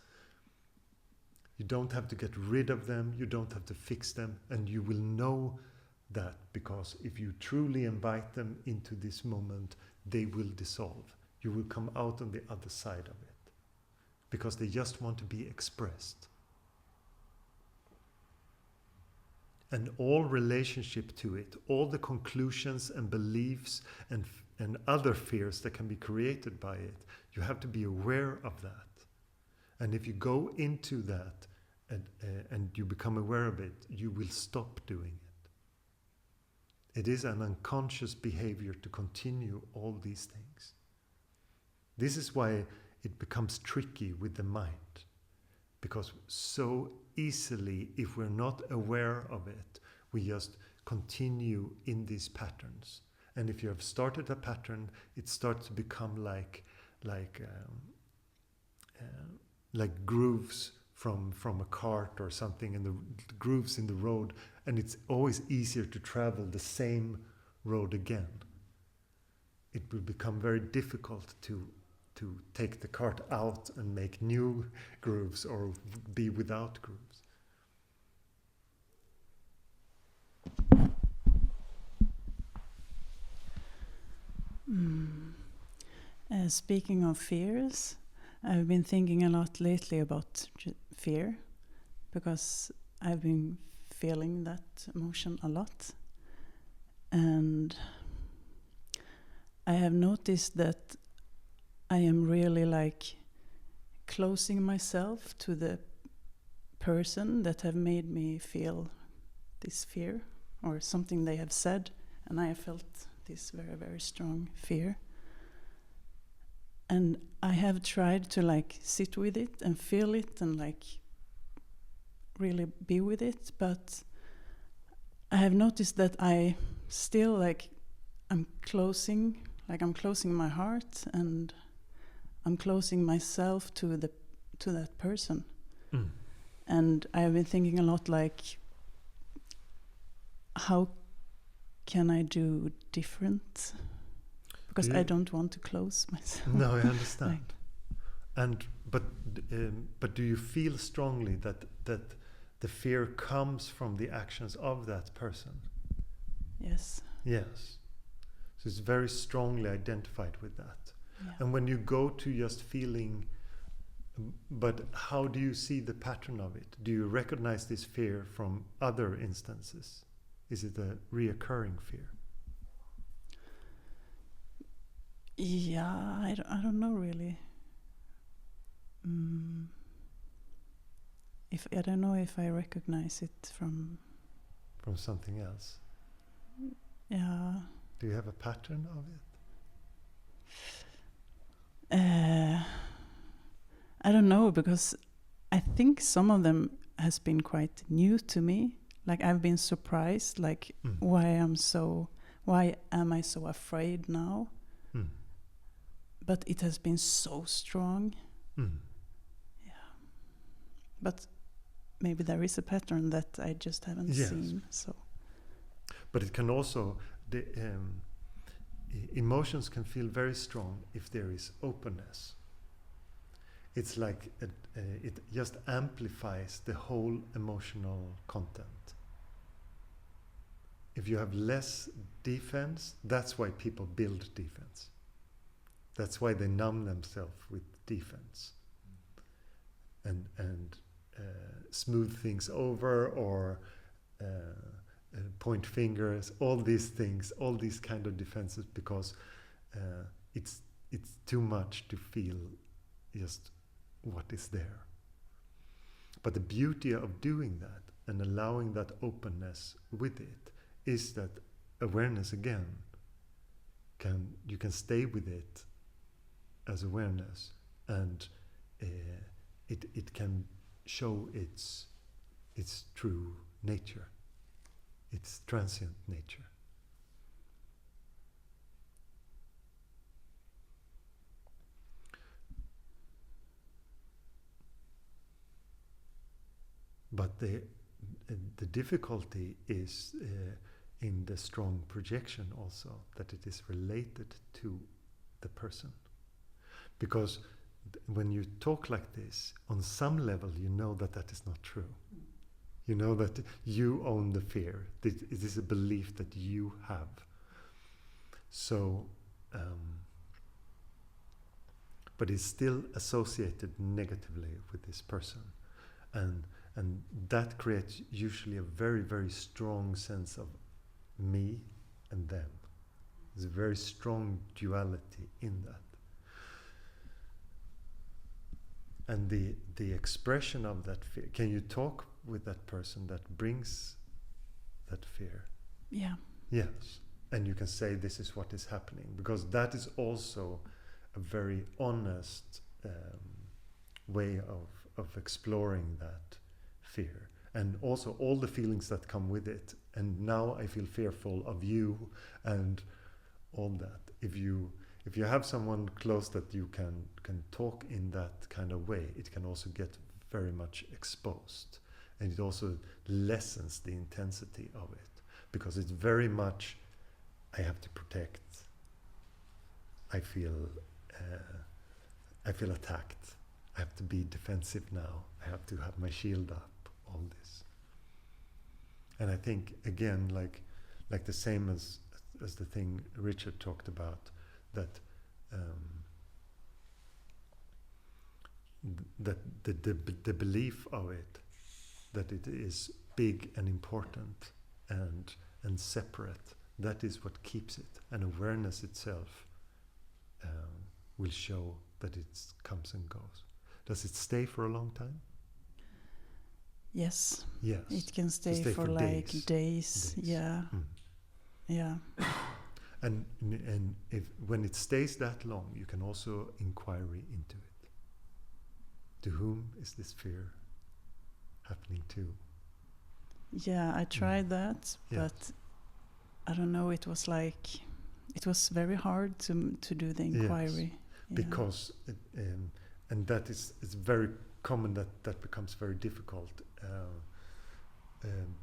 You don't have to get rid of them. You don't have to fix them. And you will know that because if you truly invite them into this moment, they will dissolve. You will come out on the other side of it because they just want to be expressed. And all relationship to it, all the conclusions and beliefs and other fears that can be created by it, you have to be aware of that. And if you go into that and you become aware of it, you will stop doing it. It is an unconscious behavior to continue all these things. This is why it becomes tricky with the mind. Because so easily, if we're not aware of it, we just continue in these patterns. And if you have started a pattern, it starts to become like grooves from a cart or something, and the grooves in the road, and it's always easier to travel the same road again. It will become very difficult to take the cart out and make new grooves or be without grooves. Speaking of fears, I've been thinking a lot lately about fear because I've been feeling that emotion a lot. And I have noticed that I am really like closing myself to the person that have made me feel this fear or something they have said, and I have felt this very, very strong fear. And I have tried to like sit with it and feel it and like really be with it, but I have noticed that I still like I'm closing my heart and I'm closing myself to that person. Mm. And I have been thinking a lot like, how can I do different? Because I don't want to close myself. No, I understand. But do you feel strongly that the fear comes from the actions of that person? Yes. Yes. So it's very strongly identified with that. Yeah. And when you go to just feeling, but how do you see the pattern of it? Do you recognize this fear from other instances? Is it a reoccurring fear? Yeah, I don't know really. I don't know if I recognize it from something else. Yeah. Do you have a pattern of it? I don't know, because I think some of them has been quite new to me. Like I've been surprised, like why am I so afraid now? But it has been so strong. Yeah. But maybe there is a pattern that I just haven't seen. So. But it can also, the emotions can feel very strong if there is openness. It's like it just amplifies the whole emotional content. If you have less defense, that's why people build defense. That's why they numb themselves with defense and smooth things over or point fingers, all these things, all these kind of defenses, because it's too much to feel just what is there. But the beauty of doing that and allowing that openness with it is that awareness again you can stay with it as awareness, and it can show its true nature, its transient nature. But the difficulty is in the strong projection also, that it is related to the person. Because when you talk like this, on some level you know that that is not true. You know that you own the fear. It is a belief that you have. So, but it's still associated negatively with this person. And that creates usually a very, very strong sense of me and them. There's a very strong duality in that. And the expression of that fear, can you talk with that person that brings that fear? Yeah. Yes. And you can say this is what is happening, because that is also a very honest way of exploring that fear. And also all the feelings that come with it. And now I feel fearful of you and all that. If you have someone close that you can talk in that kind of way, it can also get very much exposed. And it also lessens the intensity of it. Because it's very much, I have to protect. I feel attacked. I have to be defensive now. I have to have my shield up. All this. And I think again, like the same as the thing Richard talked about, that that the belief of it, that it is big and important and separate, that is what keeps it. And awareness itself will show that it comes and goes. Does it stay for a long time? Yes. Yes. It can stay for like days. Yeah. Mm. Yeah. And if when it stays that long, you can also inquiry into it. To whom is this fear happening to? Yeah, I tried that, Yeah. but I don't know. It was very hard to do the inquiry. Yes. Because and that is, it's very common that becomes very difficult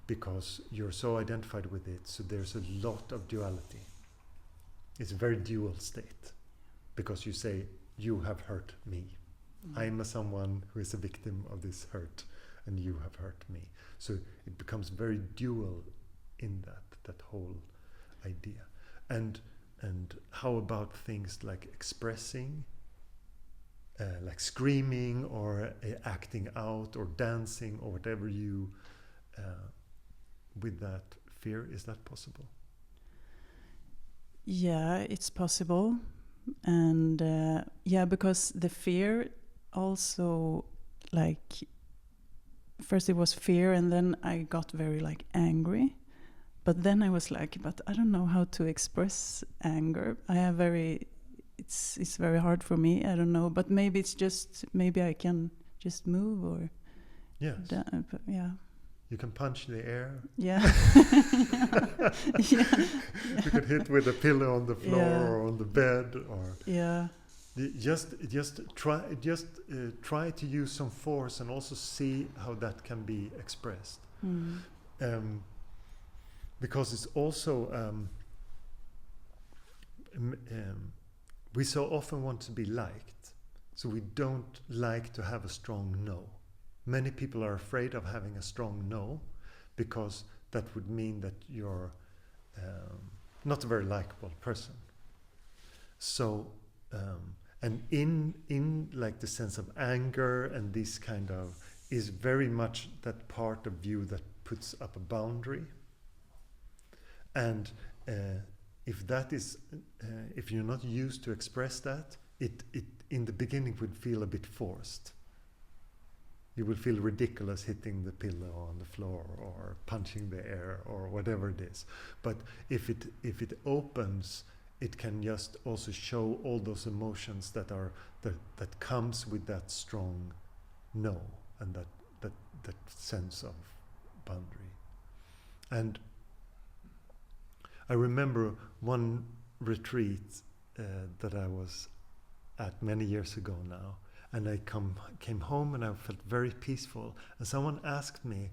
because you're so identified with it. So there's a lot of duality. It's a very dual state, because you say, you have hurt me. I'm someone who is a victim of this hurt, and you have hurt me. So it becomes very dual in that whole idea. And how about things like expressing, like screaming or acting out or dancing or whatever you, with that fear, is that possible? Yeah, it's possible. And because the fear also, like, first it was fear, and then I got very angry. But then I was like, but I don't know how to express anger. It's very hard for me. I don't know, but maybe maybe I can just move or. Yes. Yeah. You can punch the air. Yeah. Yeah. You can hit with a pillow on the floor or on the bed, or just try to use some force, and also see how that can be expressed. Because it's also we so often want to be liked, so we don't like to have a strong no. Many people are afraid of having a strong no, because that would mean that you're not a very likable person. So, and in like the sense of anger and this kind of is very much that part of you that puts up a boundary. And if that is, if you're not used to express that, it in the beginning would feel a bit forced. You will feel ridiculous hitting the pillow on the floor or punching the air or whatever it is. But if it opens, it can just also show all those emotions that comes with that strong no, and that sense of boundary. And I remember one retreat that I was at many years ago now, And I came home and I felt very peaceful. And someone asked me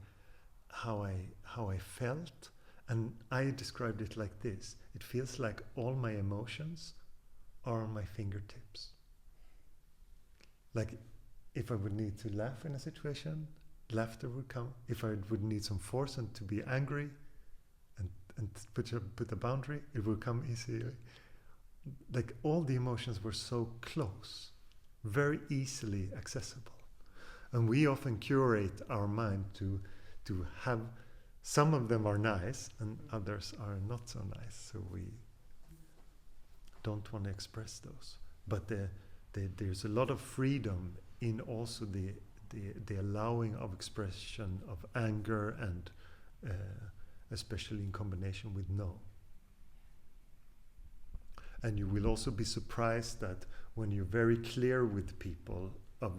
how I felt, and I described it like this: it feels like all my emotions are on my fingertips. Like if I would need to laugh in a situation, laughter would come. If I would need some force and to be angry and put a boundary, it would come easily. Like all the emotions were so close, very easily accessible. And we often curate our mind to have, some of them are nice and others are not so nice, so we don't want to express those. But there's a lot of freedom in also the allowing of expression of anger, and especially in combination with no. And you will also be surprised that when you're very clear with people of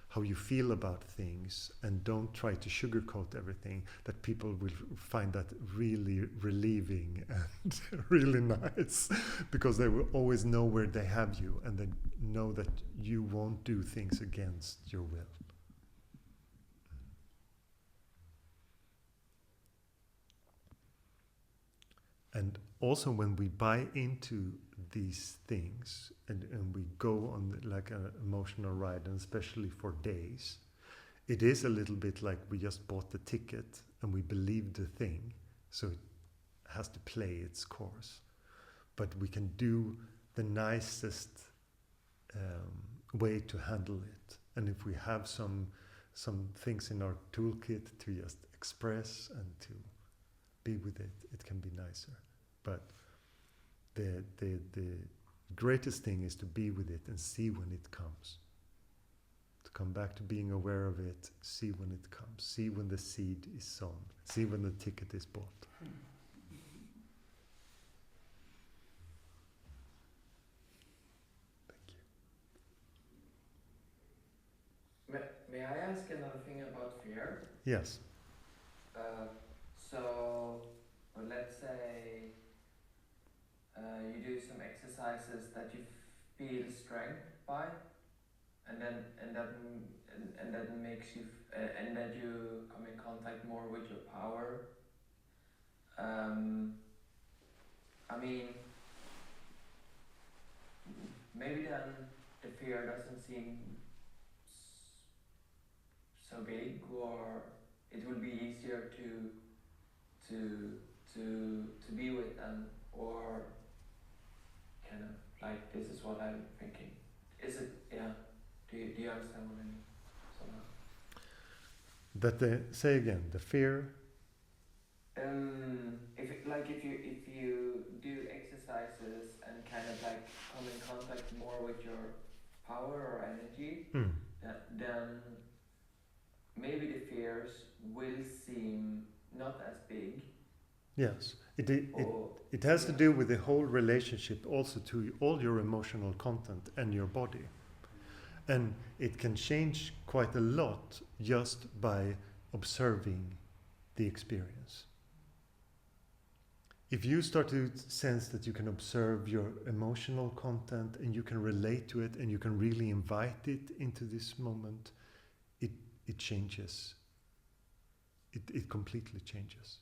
how you feel about things and don't try to sugarcoat everything, that people will find that really relieving and really nice, because they will always know where they have you, and they know that you won't do things against your will. And also when we buy into these things and we go on like an emotional ride, and especially for days, it is a little bit like we just bought the ticket and we believe the thing, so it has to play its course. But we can do the nicest way to handle it. And if we have some things in our toolkit to just express and to be with it, it can be nicer. But the greatest thing is to be with it and see when it comes. To come back to being aware of it, see when it comes, see when the seed is sown, see when the ticket is bought. Thank you. May I ask another thing about fear? Yes. So let's say you do some exercises that you feel strength by, and that makes you and that you come in contact more with your power. I mean, maybe then the fear doesn't seem so big, or it will be easier to be with them, or kind of like, this is what I'm thinking. Is it, yeah? Do you understand what I mean? Somehow. That say again, the fear. If you do exercises and kind of like come in contact more with your power or energy, then maybe the fears will seem not as big. Yes, it has to do with the whole relationship also to all your emotional content and your body. And it can change quite a lot just by observing the experience. If you start to sense that you can observe your emotional content and you can relate to it and you can really invite it into this moment, it changes. It completely changes.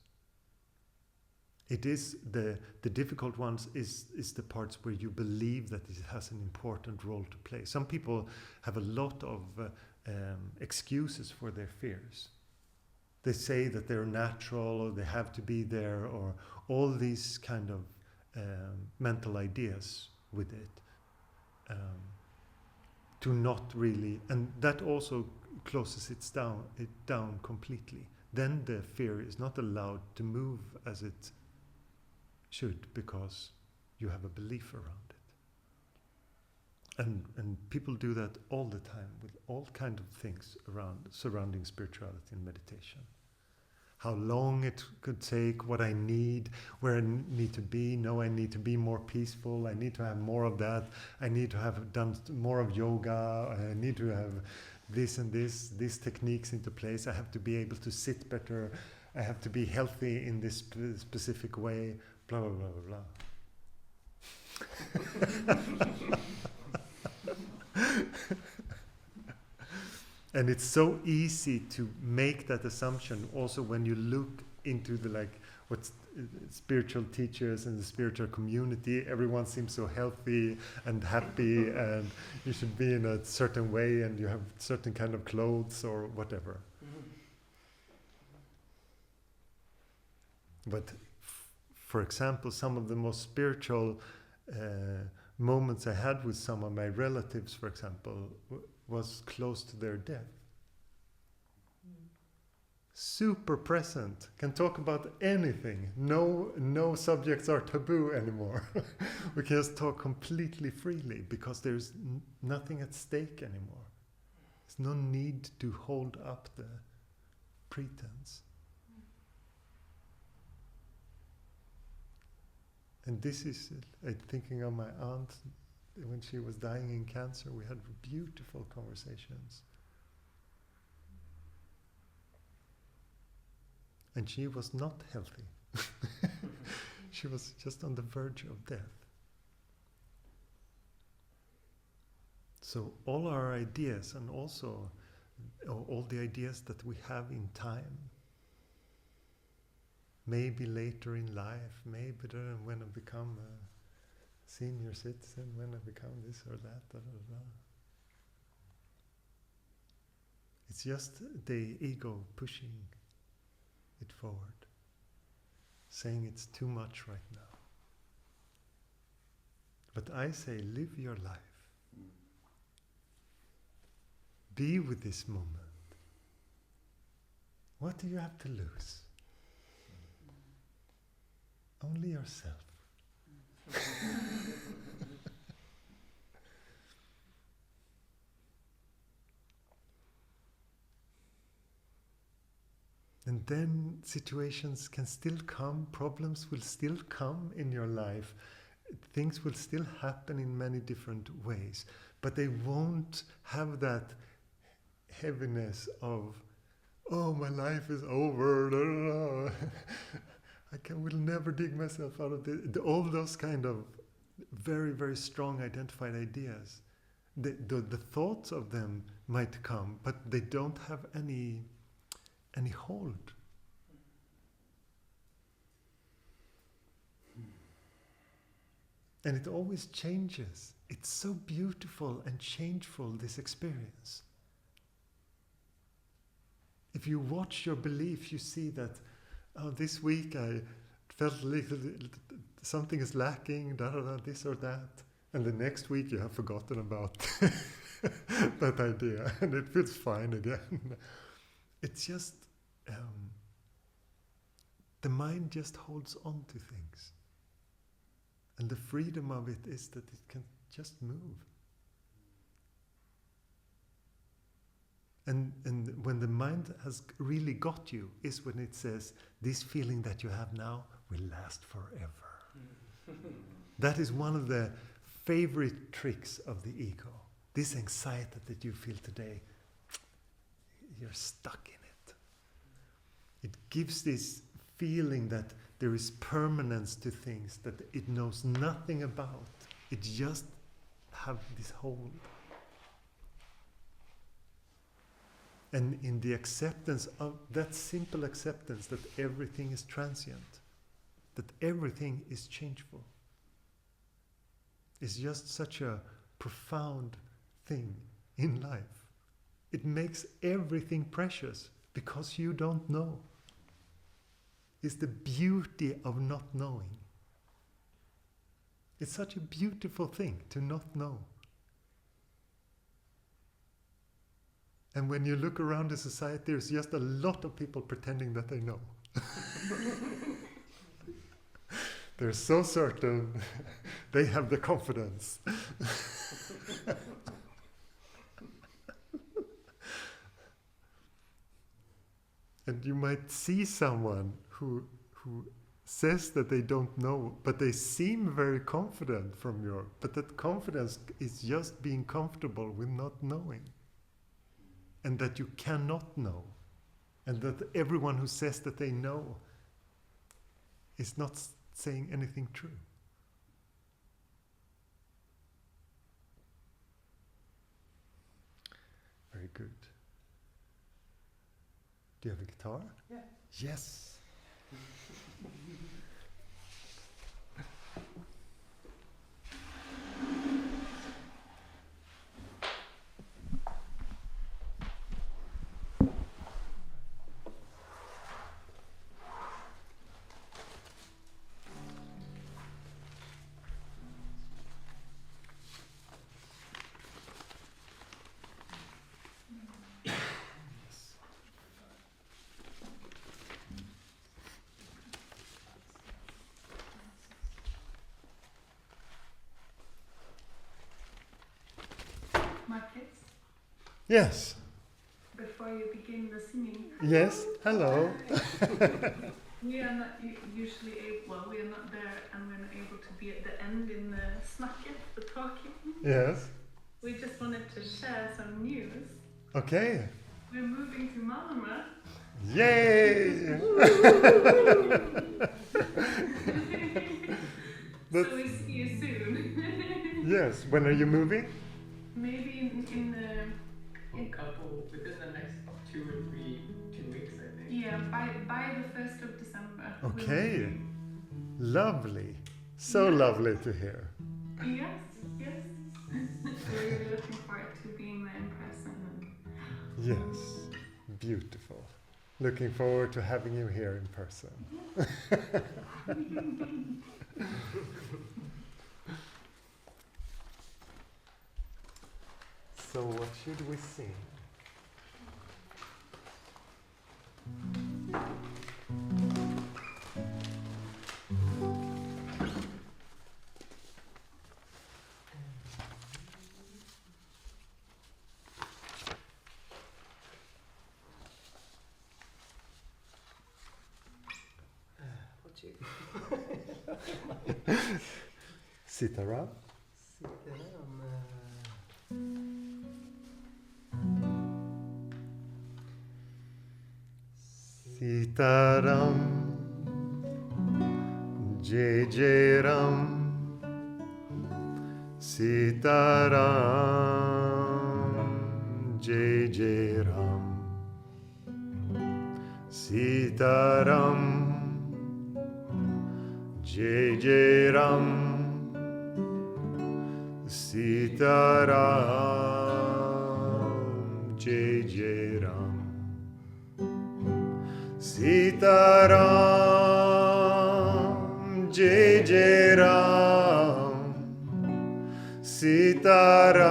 It is the difficult ones is the parts where you believe that it has an important role to play. Some people have a lot of excuses for their fears. They say that they're natural, or they have to be there, or all these kind of mental ideas with it. To not really, and that also closes it down completely. Then the fear is not allowed to move as it should, because you have a belief around it. And people do that all the time with all kind of things surrounding spirituality and meditation. How long it could take, what I need, where I need to be. No, I need to be more peaceful. I need to have more of that. I need to have done more of yoga. I need to have this and these techniques into place. I have to be able to sit better. I have to be healthy in this specific way. Blah, blah, blah, blah, blah. And it's so easy to make that assumption also when you look into the what's spiritual teachers and the spiritual community. Everyone seems so healthy and happy, and you should be in a certain way, and you have certain kind of clothes or whatever. But for example, some of the most spiritual moments I had with some of my relatives, for example, was close to their death. Super present, can talk about anything. No subjects are taboo anymore. We can just talk completely freely because there's nothing at stake anymore. There's no need to hold up the pretense. And this is, thinking of my aunt, when she was dying in cancer, we had beautiful conversations. And she was not healthy. She was just on the verge of death. So all our ideas, and also all the ideas that we have in time, maybe later in life, maybe when I become a senior citizen, when I become this or that, It's just the ego pushing it forward, saying it's too much right now. But I say, live your life. Be with this moment. What do you have to lose? Only yourself. And then situations can still come, problems will still come in your life, things will still happen in many different ways, but they won't have that heaviness of, oh, my life is over, will never dig myself out of this. All those kind of very, very strong identified ideas. The thoughts of them might come, but they don't have any hold. And it always changes. It's so beautiful and changeful, this experience. If you watch your belief, you see that, oh, this week I felt something is lacking, this or that. And the next week you have forgotten about that idea, and it feels fine again. It's just, the mind just holds on to things. And the freedom of it is that it can just move. And when the mind has really got you, is when it says, this feeling that you have now will last forever. That is one of the favorite tricks of the ego. This anxiety that you feel today, you're stuck in it. It gives this feeling that there is permanence to things that it knows nothing about. It just have this hold. And in the acceptance of that simple acceptance that everything is transient, that everything is changeful, is just such a profound thing in life. It makes everything precious because you don't know. It's the beauty of not knowing. It's such a beautiful thing to not know. And when you look around the society, there's just a lot of people pretending that they know. They're so certain, they have the confidence. And you might see someone who says that they don't know, but they seem very confident but that confidence is just being comfortable with not knowing. And that you cannot know. And that everyone who says that they know is not saying anything true. Very good. Do you have a guitar? Yeah. Yes. Markus, Yes. before you begin the singing, Yes. Hello. we are not usually able, we are not there and we're not able to be at the end in the snacket, the talking. Yes. We just wanted to share some news. Okay. We're moving to Malmö. Yay! So we see you soon. Yes. When are you moving? Maybe in Couple within the next 2 weeks, I think. yeah, by the 1st of December. we're Okay. moving. Lovely. So lovely to hear. Yes. We're really looking forward to being there in person. Yes. Beautiful. Looking forward to having you here in person. So what should we sing? Sitaram? Sitaram, Jai Jai Ram, Sitaram, Jai Jai Ram, Sitaram, Jai Jai Ram, Sitaram, Jai Jai Ram. Sitaram, Jai Jai Ram, Sitaram,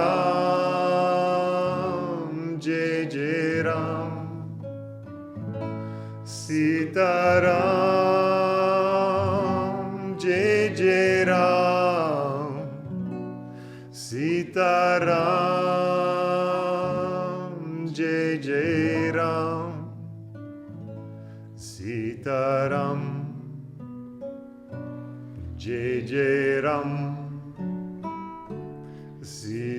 Jai Jai Ram, Sitaram, Jai Jai Ram, Sitaram, Jai Jai Ram, Sitaram, Jai Jai Ram, Sitaram, Jai Jai Ram, Sitaram, Jai Jai Ram,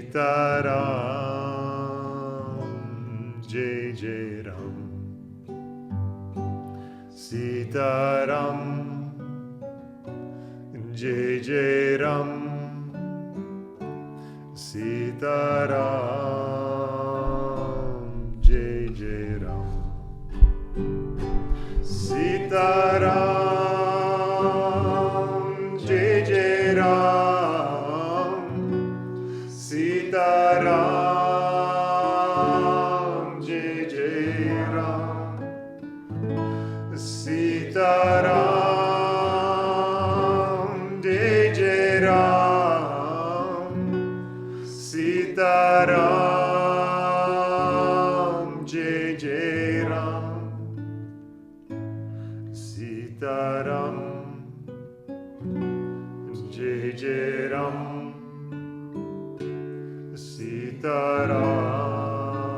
Sitaram, Jai Jai Ram. Sitaram, Jai Jai Ram, Sitaram, Jai Jai Ram, Sitaram, Jai Jai Ram, Sitaram, Jai Jai Ram. Sitaram, Jai Jai Ram, Sitaram,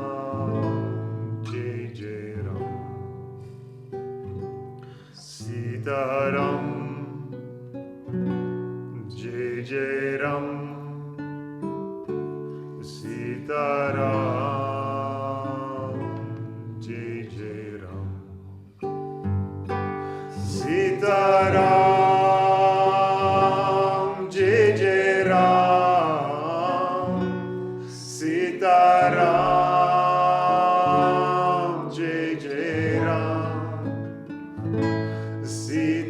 Jai Jai Ram, Sitaram, Jai Jai Ram, Sitaram, Jai Jai Ram. Sitaram, Jai Jai Ram, Sitaram, Jai Jai Ram,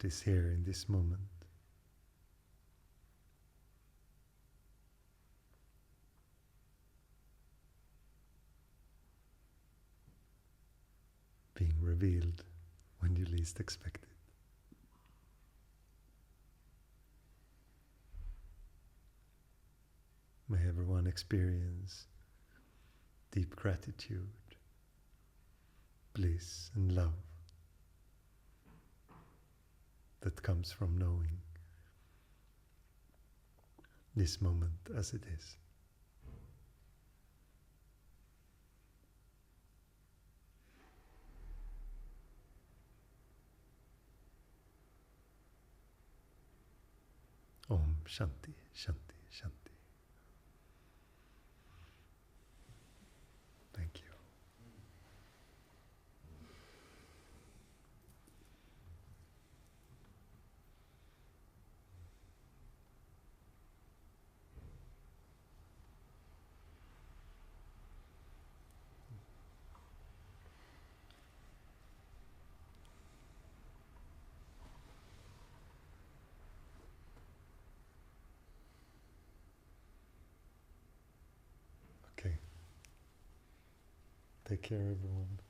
that is here in this moment. Being revealed when you least expect it. May everyone experience deep gratitude, bliss and love that comes from knowing this moment as it is. Om Shanti, Shanti, Shanti. Thank you. Okay. Take care, everyone.